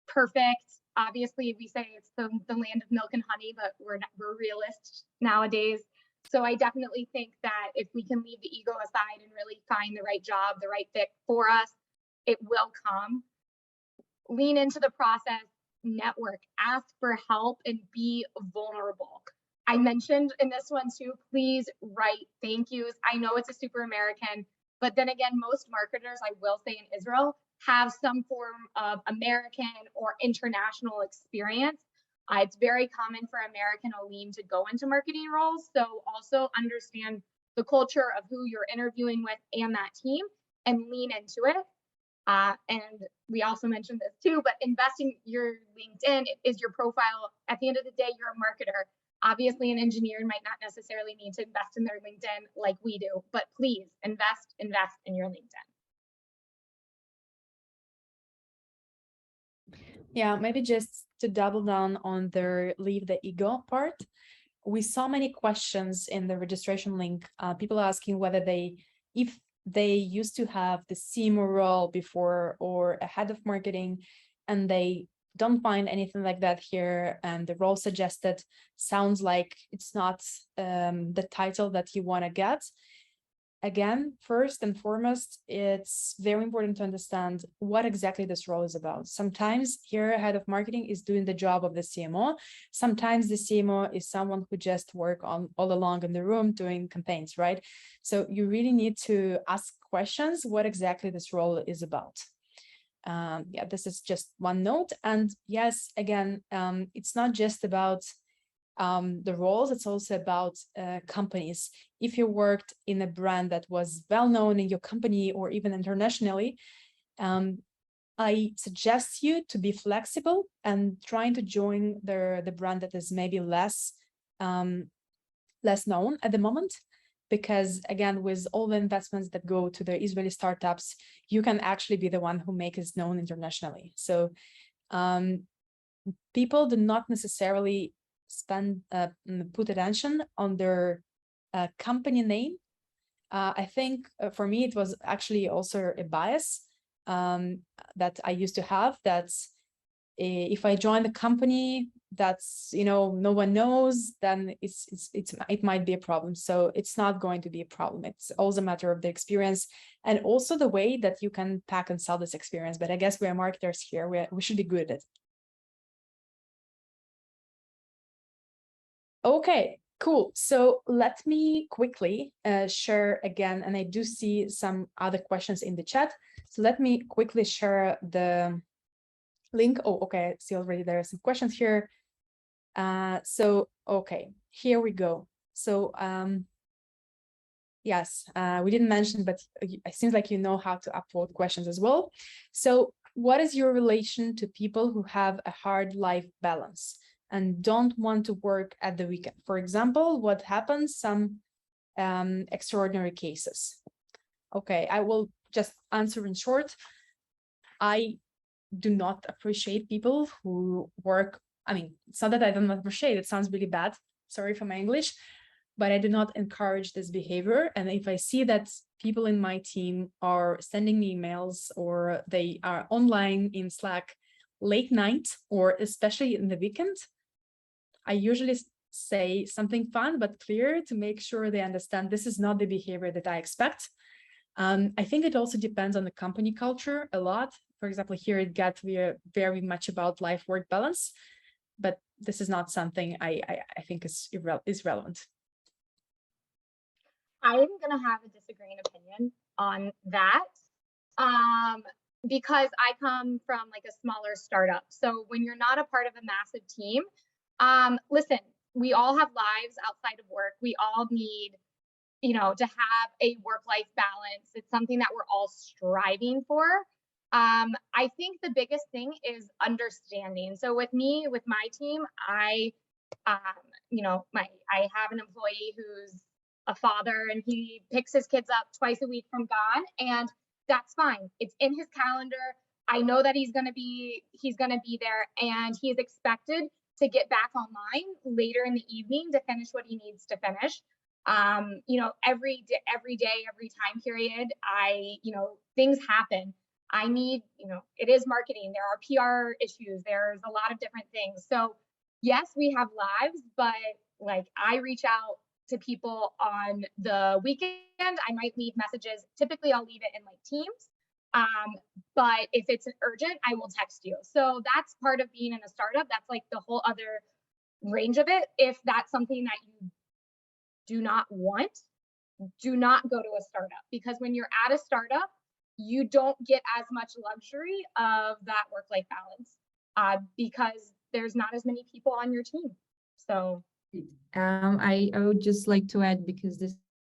C: perfect. Obviously, we say it's the land of milk and honey, but we're realists nowadays. So I definitely think that if we can leave the ego aside and really find the right job, the right fit for us, it will come. Lean into the process, network, ask for help, and be vulnerable. I mentioned in this one too, please write thank yous. I know it's a super American, but then again, most marketers, I will say in Israel, have some form of American or international experience. It's very common for American olim to go into marketing roles. So also understand the culture of who you're interviewing with and that team, and lean into it. And we also mentioned this too, but investing your LinkedIn is your profile. At the end of the day, you're a marketer. Obviously, an engineer might not necessarily need to invest in their LinkedIn like we do, but please invest in your LinkedIn.
A: Yeah, maybe just to double down on the leave the ego part. We saw many questions in the registration link, people asking whether if they used to have the CMO role before or a head of marketing, and they don't find anything like that here, and the role suggested sounds like it's not the title that you want to get. Again, first and foremost, it's very important to understand what exactly this role is about. Sometimes here, a head of marketing is doing the job of the CMO. Sometimes the CMO is someone who just work on all along in the room doing campaigns, right? So you really need to ask questions what exactly this role is about. yeah, this is just one note. And yes, again, it's not just about the roles, it's also about companies. If you worked in a brand that was well known in your company or even internationally, I suggest you to be flexible and trying to join the brand that is maybe less known at the moment, because again, with all the investments that go to the Israeli startups, you can actually be the one who makes it known internationally. So people do not necessarily put attention on their company name. I think for me, it was actually also a bias that I used to have, that if I join the company that's, no one knows, then it might be a problem. So it's not going to be a problem. It's also a matter of the experience and also the way that you can pack and sell this experience. But I guess we are marketers here. We should be good at it. Okay, cool. So let me quickly share again, and I do see some other questions in the chat. So let me quickly share the link. Oh, okay, I see already there are some questions here. So, okay, here we go. So, yes, we didn't mention, but it seems like you know how to upload questions as well. So what is your relation to people who have a hard life balance and don't want to work at the weekend? For example, what happens, some extraordinary cases. Okay, I will just answer in short. I do not appreciate people who work. I mean, it's not that I don't appreciate, it sounds really bad. Sorry for my English, but I do not encourage this behavior. And if I see that people in my team are sending me emails or they are online in Slack late night, or especially in the weekend, I usually say something fun but clear to make sure they understand this is not the behavior that I expect. I think it also depends on the company culture a lot. For example, here at GET, we are very much about life-work balance, but this is not something I think is relevant.
C: I am going to have a disagreeing opinion on that because I come from like a smaller startup. So when you're not a part of a massive team, listen, we all have lives outside of work. We all need, to have a work-life balance. It's something that we're all striving for. I think the biggest thing is understanding. So with me, with my team, I have an employee who's a father and he picks his kids up twice a week from God, and that's fine. It's in his calendar. I know that he's gonna be there, and he is expected to get back online later in the evening to finish what he needs to finish. Every day, every time period, things happen. I need, it is marketing. There are PR issues. There's a lot of different things. So yes, we have lives, but like I reach out to people on the weekend. I might leave messages. Typically I'll leave it in like Teams. But if it's urgent, I will text you. So that's part of being in a startup. That's like the whole other range of it. If that's something that you do not want, do not go to a startup, because when you're at a startup, you don't get as much luxury of that work-life balance because there's not as many people on your team. So
B: I would just like to add, because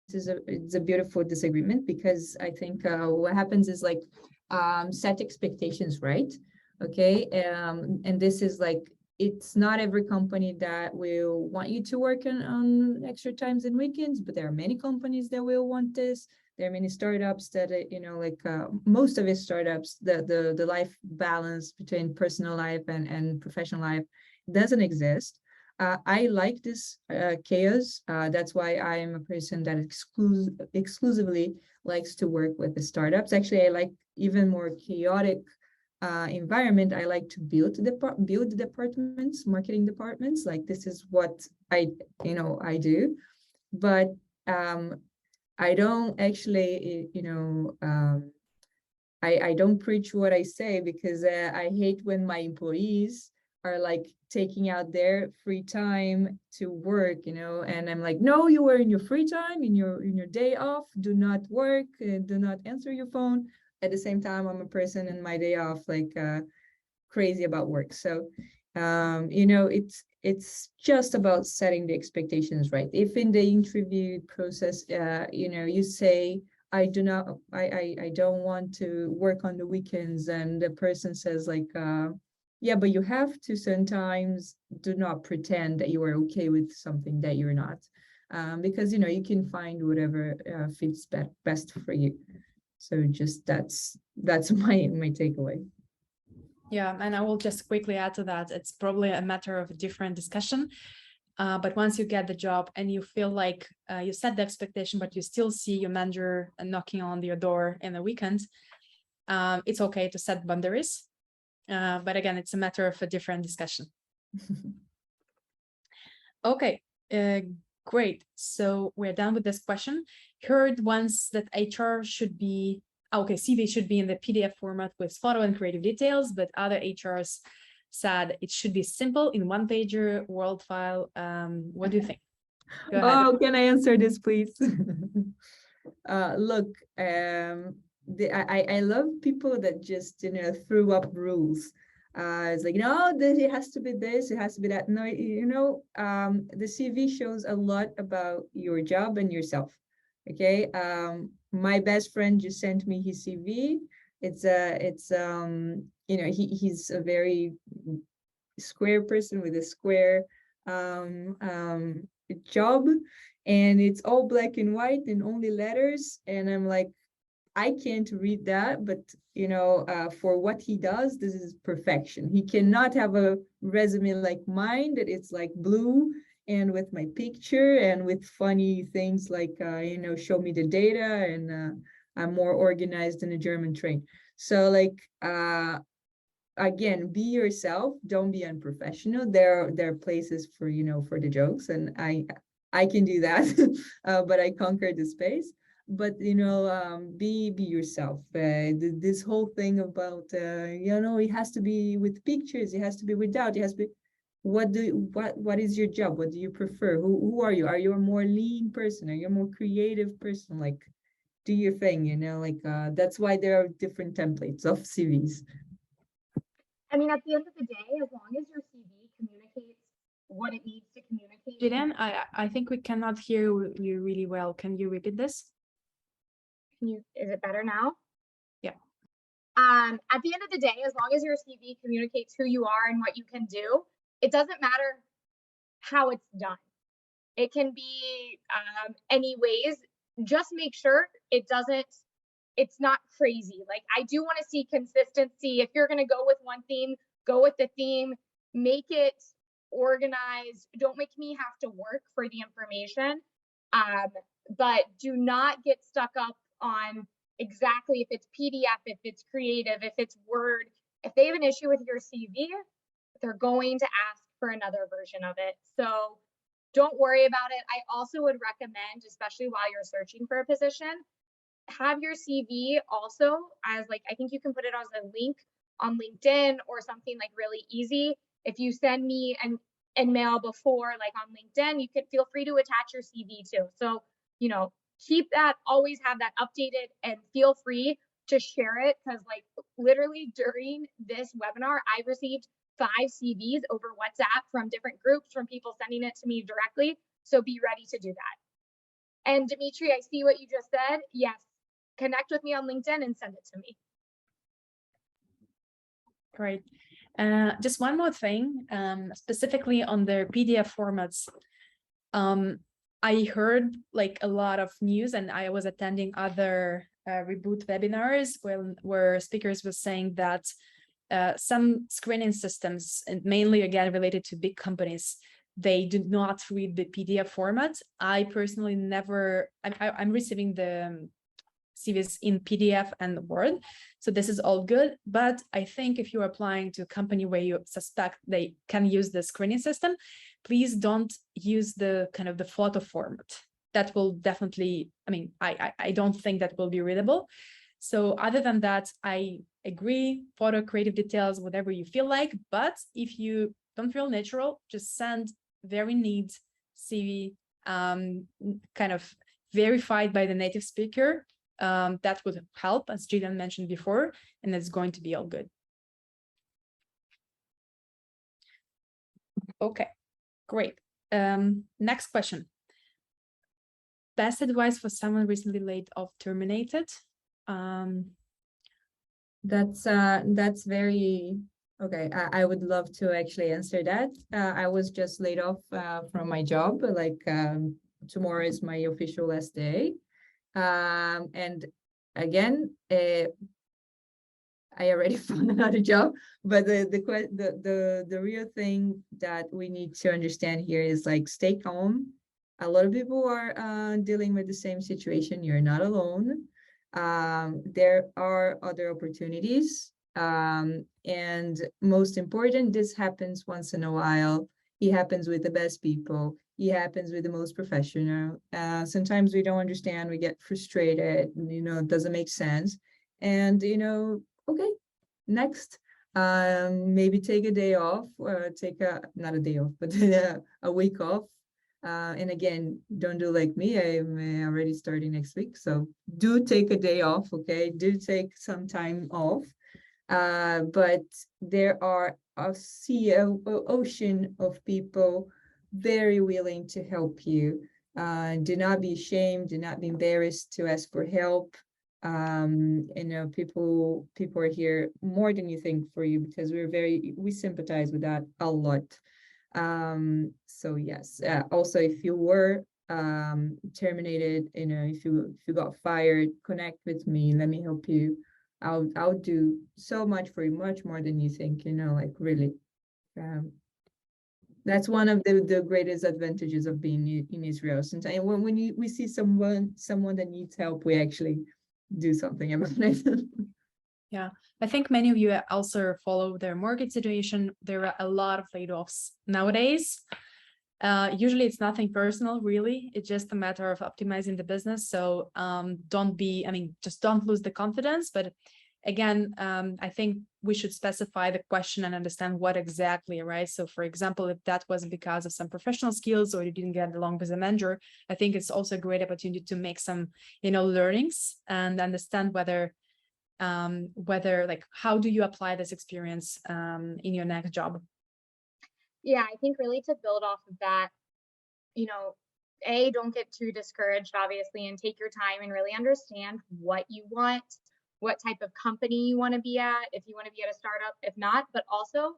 B: it's a beautiful disagreement, because I think what happens is like set expectations, right? Okay, and this is like, it's not every company that will want you to work on extra times and weekends, but there are many companies that will want this. There are many startups that, most of it startups, the life balance between personal life and professional life doesn't exist. I like this chaos. That's why I am a person that exclusively likes to work with the startups. Actually, I like even more chaotic environment. I like to build departments, marketing departments. Like, this is what I do. But I don't actually, I don't preach what I say, because I hate when my employees are like taking out their free time to work, and I'm like, no, you are in your free time, in your day off, do not work, do not answer your phone. at the same time, I'm a person in my day off, like crazy about work. So, it's just about setting the expectations right. If in the interview process, you say, I don't want to work on the weekends, and the person says like, yeah, but you have to sometimes. Do not pretend that you are okay with something that you're not, because you can find whatever fits best for you. So just that's my takeaway.
A: Yeah, and I will just quickly add to that. It's probably a matter of a different discussion. But once you get the job and you feel like you set the expectation, but you still see your manager knocking on your door in the weekend, it's okay to set boundaries. But again, it's a matter of a different discussion. Okay, great. So we're done with this question. Heard once that HR should be, okay, CV should be in the PDF format with photo and creative details, but other HRs said it should be simple in one pager, Word file. What do you think? Go ahead.
B: Oh, can I answer this, please? Look, I love people that just threw up rules. It's like, no, it has to be this, it has to be that. No, the CV shows a lot about your job and yourself. Okay. My best friend just sent me his CV. He's a very square person with a square job, and it's all black and white and only letters, and I'm like, I can't read that, but for what he does, this is perfection. He cannot have a resume like mine that it's like blue and with my picture and with funny things like show me the data, and I'm more organized than a German train. So like again, be yourself, don't be unprofessional. There are places for for the jokes, and I can do that. But I conquered the space. But be yourself. This whole thing about it has to be with pictures, it has to be without, it has to be. What is your job? What do you prefer? Who are you? Are you a more lean person? Are you a more creative person? Like, do your thing, that's why there are different templates of CVs.
C: I mean, at the end of the day, as long as your CV communicates what it needs to communicate.
A: Jillian, I think we cannot hear you really well. Can you repeat this?
C: Is it better now?
A: Yeah.
C: At the end of the day, as long as your CV communicates who you are and what you can do, it doesn't matter how it's done. It can be any ways. Just make sure it's not crazy. Like, I do want to see consistency. If you're going to go with one theme, go with the theme, make it organized. Don't make me have to work for the information. But do not get stuck up on exactly if it's PDF, if it's creative, if it's Word. If they have an issue with your CV, they're going to ask for another version of it. So don't worry about it. I also would recommend, especially while you're searching for a position, have your CV also as I think you can put it as a link on LinkedIn or something like really easy. If you send me an email before, like on LinkedIn, you can feel free to attach your CV too. So, keep that, always have that updated, and feel free to share it, because literally during this webinar, I received 5 CVs over WhatsApp from different groups, from people sending it to me directly. So be ready to do that. And Dimitri, I see what you just said. Yes, connect with me on LinkedIn and send it to me.
A: Great. Just one more thing, specifically on their PDF formats. I heard a lot of news, and I was attending other Reboot webinars where speakers were saying that some screening systems, and mainly again related to big companies, they do not read the PDF format. I personally never, I'm receiving the CVs in PDF and Word, so this is all good. But I think if you're applying to a company where you suspect they can use the screening system, please don't use the kind of the photo format. That will definitely, I don't think that will be readable. So other than that, I agree, photo, creative details, whatever you feel like. But if you don't feel natural, just send very neat CV, kind of verified by the native speaker. that would help, as Jillian mentioned before, and it's going to be all good. Okay, great. Next question. Best advice for someone recently laid off, terminated?
B: That's very okay. I would love to actually answer that. I was just laid off from my job. Like tomorrow is my official last day. And again, I already found another job. But the real thing that we need to understand here is like stay calm. A lot of people are dealing with the same situation. You're not alone. There are other opportunities. And most important, this happens once in a while. It happens with the best people. It happens with the most professional. Sometimes we don't understand, we get frustrated, it doesn't make sense. And, okay, next, maybe take a day off, not a day off, but a week off. And again, don't do like me. I'm already starting next week. So do take a day off, okay? Do take some time off. But there are a ocean of people very willing to help you. Do not be ashamed. Do not be embarrassed to ask for help. People are here more than you think for you, because we sympathize with that a lot. So yes, also if you were terminated, if you got fired, connect with me, let me help you. I'll do so much for you, much more than you think, like really. That's one of the greatest advantages of being in Israel. Sometimes when we see someone that needs help, we actually do something about it.
A: Yeah, I think many of you also follow their mortgage situation. There are a lot of layoffs nowadays. Usually it's nothing personal, really. It's just a matter of optimizing the business. So just don't lose the confidence. But again, I think we should specify the question and understand what exactly, right? So for example, if that was because of some professional skills or you didn't get along with the manager, I think it's also a great opportunity to make some, learnings and understand whether like, how do you apply this experience in your next job?
C: Yeah, I think really to build off of that, don't get too discouraged, obviously, and take your time and really understand what you want, what type of company you want to be at, if you want to be at a startup, if not, but also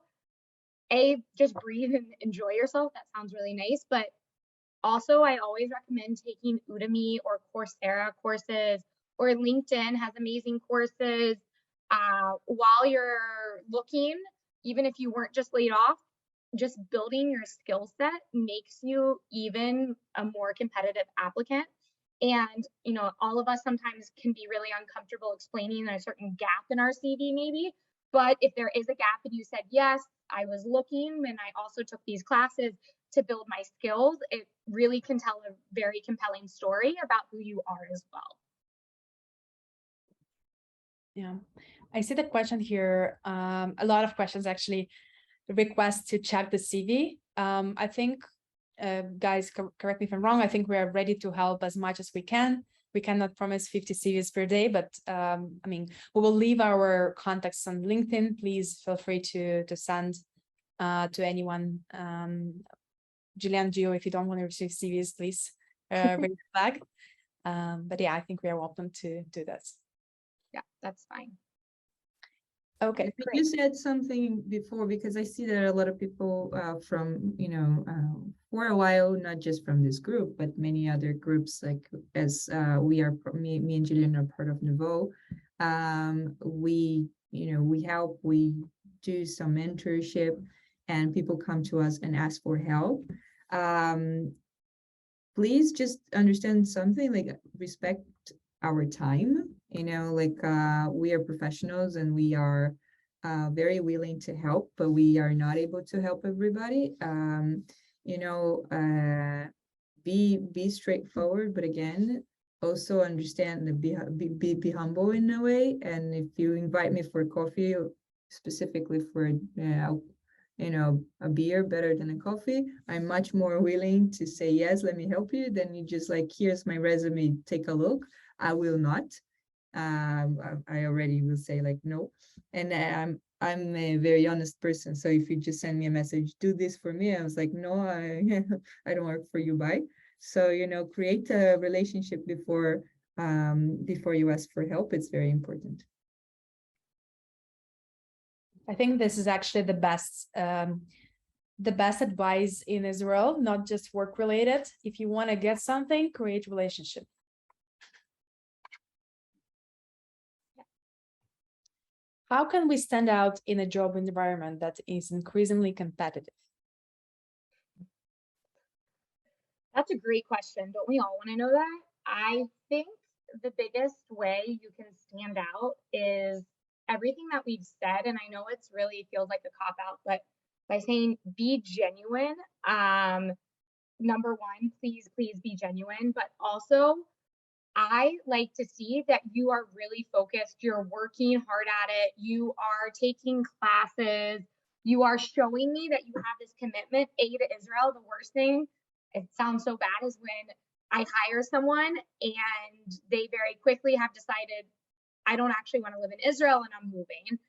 C: just breathe and enjoy yourself. That sounds really nice, but also I always recommend taking Udemy or Coursera courses, or LinkedIn has amazing courses while you're looking. Even if you weren't just laid off, just building your skill set makes you even a more competitive applicant. And, all of us sometimes can be really uncomfortable explaining a certain gap in our CV maybe, but if there is a gap and you said, yes, I was looking and I also took these classes to build my skills, it really can tell a very compelling story about who you are as well.
A: Yeah, I see the question here. A lot of questions actually request to check the CV. I think, guys, correct me if I'm wrong, I think we are ready to help as much as we can. We cannot promise 50 CVs per day, but we will leave our contacts on LinkedIn. Please feel free to send to anyone. Jillian, Gio, if you don't want to receive CVs, please raise the flag. But yeah, I think we are welcome to do this.
C: Yeah, that's fine.
A: Okay,
B: great. You said something before, because I see that a lot of people from, for a while, not just from this group, but many other groups, like as me and Jillian are part of Nouveau. We help, we do some mentorship, and people come to us and ask for help. Please just understand something, like respect our time. We are professionals and we are very willing to help, but we are not able to help everybody. Be straightforward, but again, also understand and be humble in a way. And if you invite me for coffee, specifically for a beer better than a coffee, I'm much more willing to say yes, let me help you, than you just like, here's my resume, take a look. I will not. I already will say like no. And I'm a very honest person. So if you just send me a message, do this for me, I was like, no, I don't work for you. Bye. So, create a relationship before you ask for help. It's very important.
A: I think this is actually the best advice in Israel, not just work related. If you want to get something, create relationship. How can we stand out in a job environment that is increasingly competitive?
C: That's a great question. Don't we all want to know that? I think the biggest way you can stand out is everything that we've said. And I know it's really feels like a cop out, but by saying be genuine, number one, please be genuine, but also I like to see that you are really focused. You're working hard at it. You are taking classes. You are showing me that you have this commitment, to Israel. The worst thing, it sounds so bad, is when I hire someone and they very quickly have decided, I don't actually want to live in Israel and I'm moving.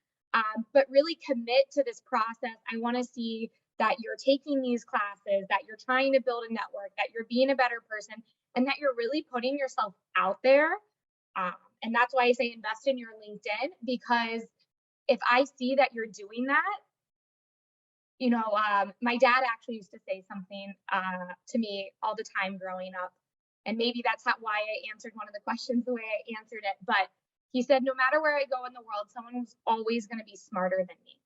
C: But really commit to this process. I want to see that you're taking these classes, that you're trying to build a network, that you're being a better person, and that you're really putting yourself out there. And that's why I say invest in your LinkedIn, because if I see that you're doing that, my dad actually used to say something to me all the time growing up. And maybe that's why I answered one of the questions the way I answered it. But he said, no matter where I go in the world, someone's always going to be smarter than me.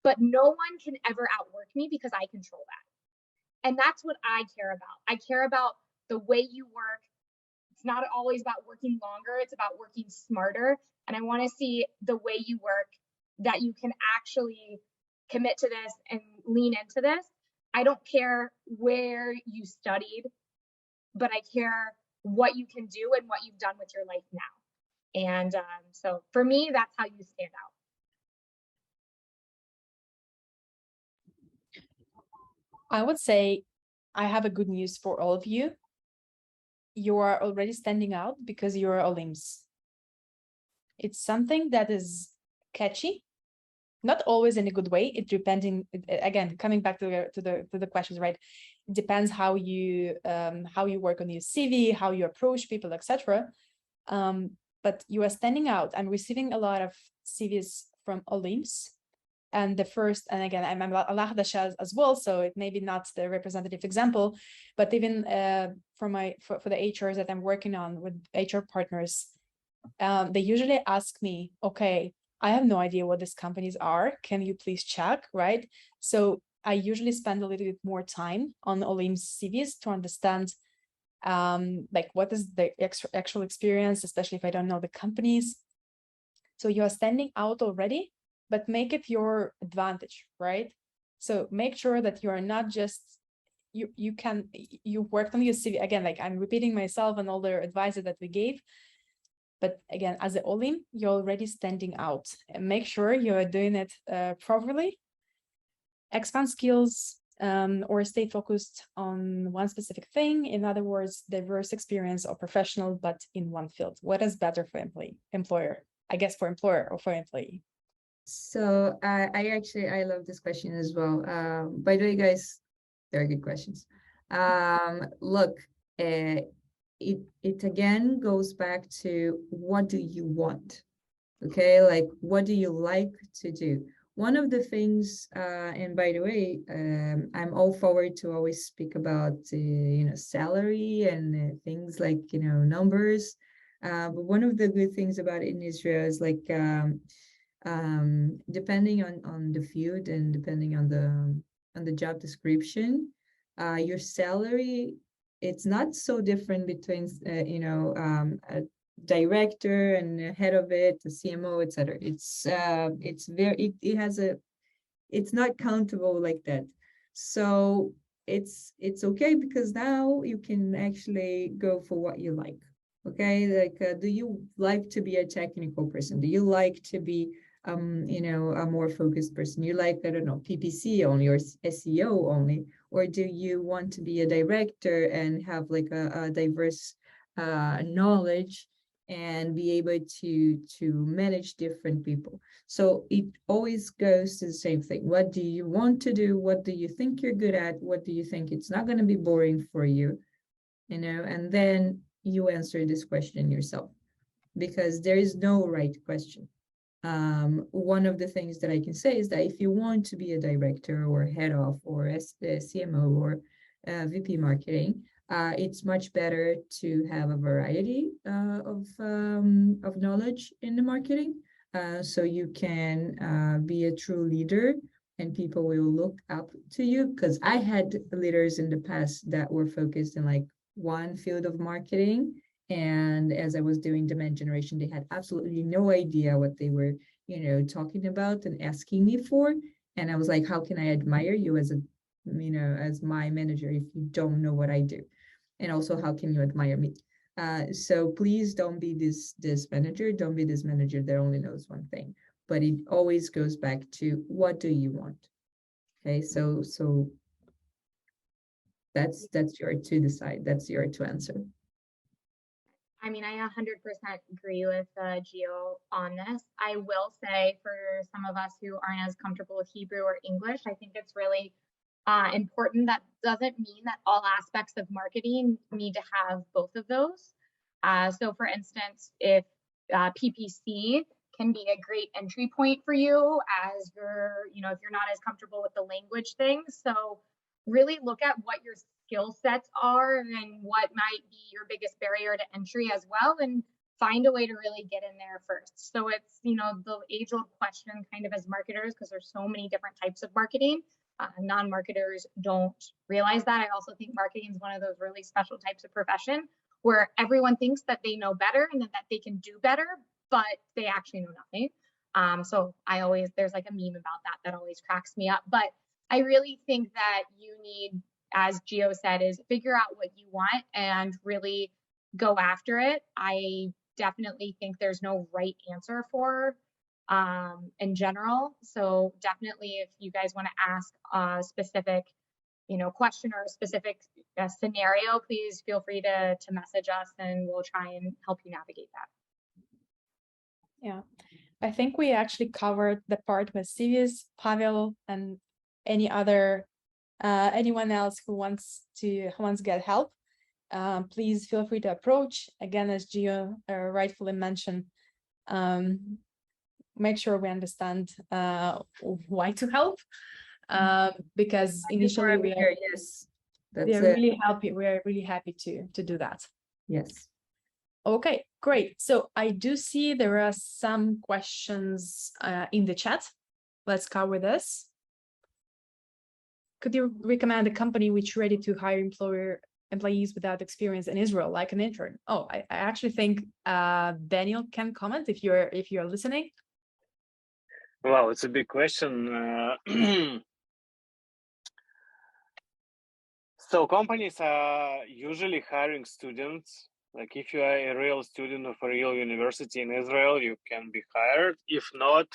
C: But no one can ever outwork me because I control that. And that's what I care about. I care about the way you work. It's not always about working longer. It's about working smarter. And I want to see the way you work, that you can actually commit to this and lean into this. I don't care where you studied, but I care what you can do and what you've done with your life now. And so for me, that's how you stand out.
A: I would say I have a good news for all of you. You are already standing out because you are olims. It's something that is catchy, not always in a good way. It depending, again, coming back to the questions, right? It depends how you work on your CV, how you approach people, etc. But you are standing out. I'm receiving a lot of CVs from olims. And the first, and again, I'm a hadashim as well, so it may be not the representative example, but even for the HRs that I'm working on with HR partners, they usually ask me, okay, I have no idea what these companies are. Can you please check, right? So I usually spend a little bit more time on olim's CVs to understand like what is the actual experience, especially if I don't know the companies. So you are standing out already, but make it your advantage, right? So make sure that you are not just, you worked on your CV. Again, like I'm repeating myself and all the advice that we gave, but again, as an olim, you're already standing out, and make sure you're doing it properly. Expand skills or stay focused on one specific thing. In other words, diverse experience or professional, but in one field. What is better for employer? I guess for employer or for employee.
B: So I love this question as well. By the way, guys, very good questions. Look, it again goes back to what do you want? Okay, like what do you like to do? One of the things, and by the way, I'm all forward to always speak about salary and things like numbers. But one of the good things about it in Israel is like depending on the field and depending on the job description, your salary, it's not so different between a director and a head of it, the CMO, etc. It's very it's not countable like that. So it's okay, because now you can actually go for what you like. Okay, like do you like to be a technical person? Do you like to be a more focused person? You like, I don't know, PPC only or SEO only, or do you want to be a director and have like a diverse knowledge and be able to manage different people. So it always goes to the same thing. What do you want to do? What do you think you're good at? What do you think it's not going to be boring for you? You know, and then you answer this question yourself, because there is no right question. One of the things that I can say is that if you want to be a director or head of or a CMO or VP marketing, it's much better to have a variety of knowledge in the marketing, so you can be a true leader and people will look up to you. Because I had leaders in the past that were focused in like one field of marketing, and as I was doing demand generation, they had absolutely no idea what they were, you know, talking about and asking me for. And I was like, how can I admire you as a, you know, as my manager if you don't know what I do? And also, how can you admire me? So please don't be this manager. Don't be this manager that only knows one thing. But it always goes back to, what do you want? Okay, so that's your to decide. That's your to answer.
C: I mean, I 100% agree with Gio on this. I will say, for some of us who aren't as comfortable with Hebrew or English, I think it's really important. That doesn't mean that all aspects of marketing need to have both of those. So for instance, if PPC can be a great entry point for you as you're, you know, if you're not as comfortable with the language things. So really look at what your skill sets are and what might be your biggest barrier to entry as well, and find a way to really get in there first. So it's, you know, the age-old question kind of as marketers, because there's so many different types of marketing. Non-marketers don't realize that. I also think marketing is one of those really special types of profession where everyone thinks that they know better and that they can do better, but they actually know nothing. So there's like a meme about that always cracks me up. But I really think that you need, as Gio said, is figure out what you want and really go after it. I definitely think there's no right answer for in general. So definitely, if you guys want to ask a specific, you know, question or a specific scenario, please feel free to message us and we'll try and help you navigate that.
A: Yeah, I think we actually covered the part with Sivis, Pavel, and anyone else who wants to get help. Please feel free to approach. Again, as Gio rightfully mentioned, make sure we understand why to help, because initially we are,
B: yes,
A: really happy. We are really happy to do that.
B: Yes.
A: Okay, great. So I do see there are some questions in the chat. Let's cover this. Could you recommend a company which ready to hire employees without experience in Israel, like an intern? Oh, I actually think Daniel can comment if you're listening.
D: Wow, it's a big question. So companies are usually hiring students. Like if you are a real student of a real university in Israel, you can be hired. If not,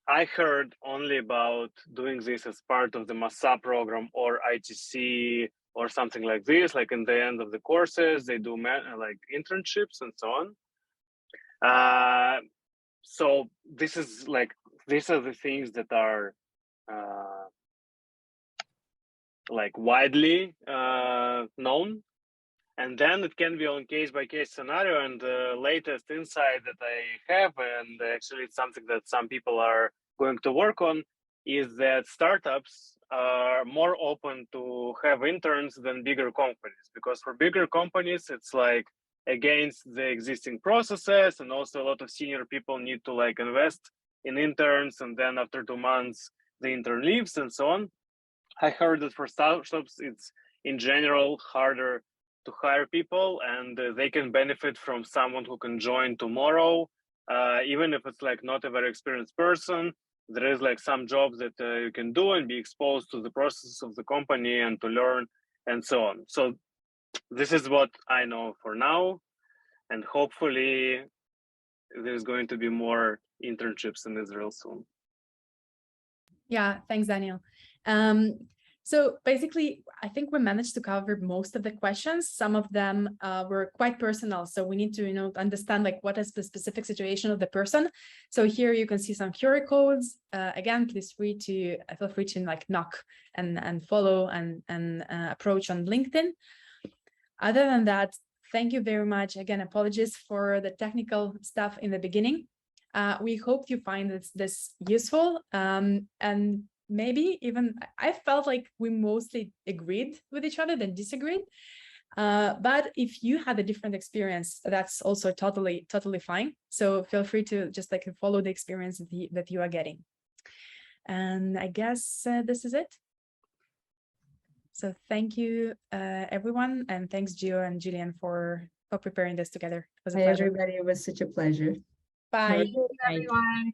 D: I heard only about doing this as part of the Masa program or ITC or something like this. Like in the end of the courses, they do like internships and so on. So this is like, these are the things that are like widely known. And then it can be on case-by-case scenario. And the latest insight that I have, and actually it's something that some people are going to work on, is that startups are more open to have interns than bigger companies. Because for bigger companies, it's like against the existing processes, and also a lot of senior people need to like invest in interns, and then after 2 months, the intern leaves and so on. I heard that for startups, it's in general harder to hire people, and they can benefit from someone who can join tomorrow, even if it's like not a very experienced person. There is like some jobs that you can do and be exposed to the process of the company and to learn and so on. So this is what I know for now, and hopefully there's going to be more internships in Israel soon.
A: Yeah, thanks, Daniel. So basically, I think we managed to cover most of the questions. Some of them were quite personal, so we need to, understand like what is the specific situation of the person. So here you can see some QR codes. Again, please feel free to like knock and follow and approach on LinkedIn. Other than that, thank you very much. Again, apologies for the technical stuff in the beginning. We hope you find this useful, and maybe even I felt like we mostly agreed with each other than disagreed. But if you had a different experience, that's also totally fine. So feel free to just like follow the experience that you are getting. And I guess this is it. So thank you, everyone, and thanks Gio and Jillian for preparing this together. It was a pleasure.
B: Everybody, it was such a pleasure.
A: Bye.
C: Thank you, everyone.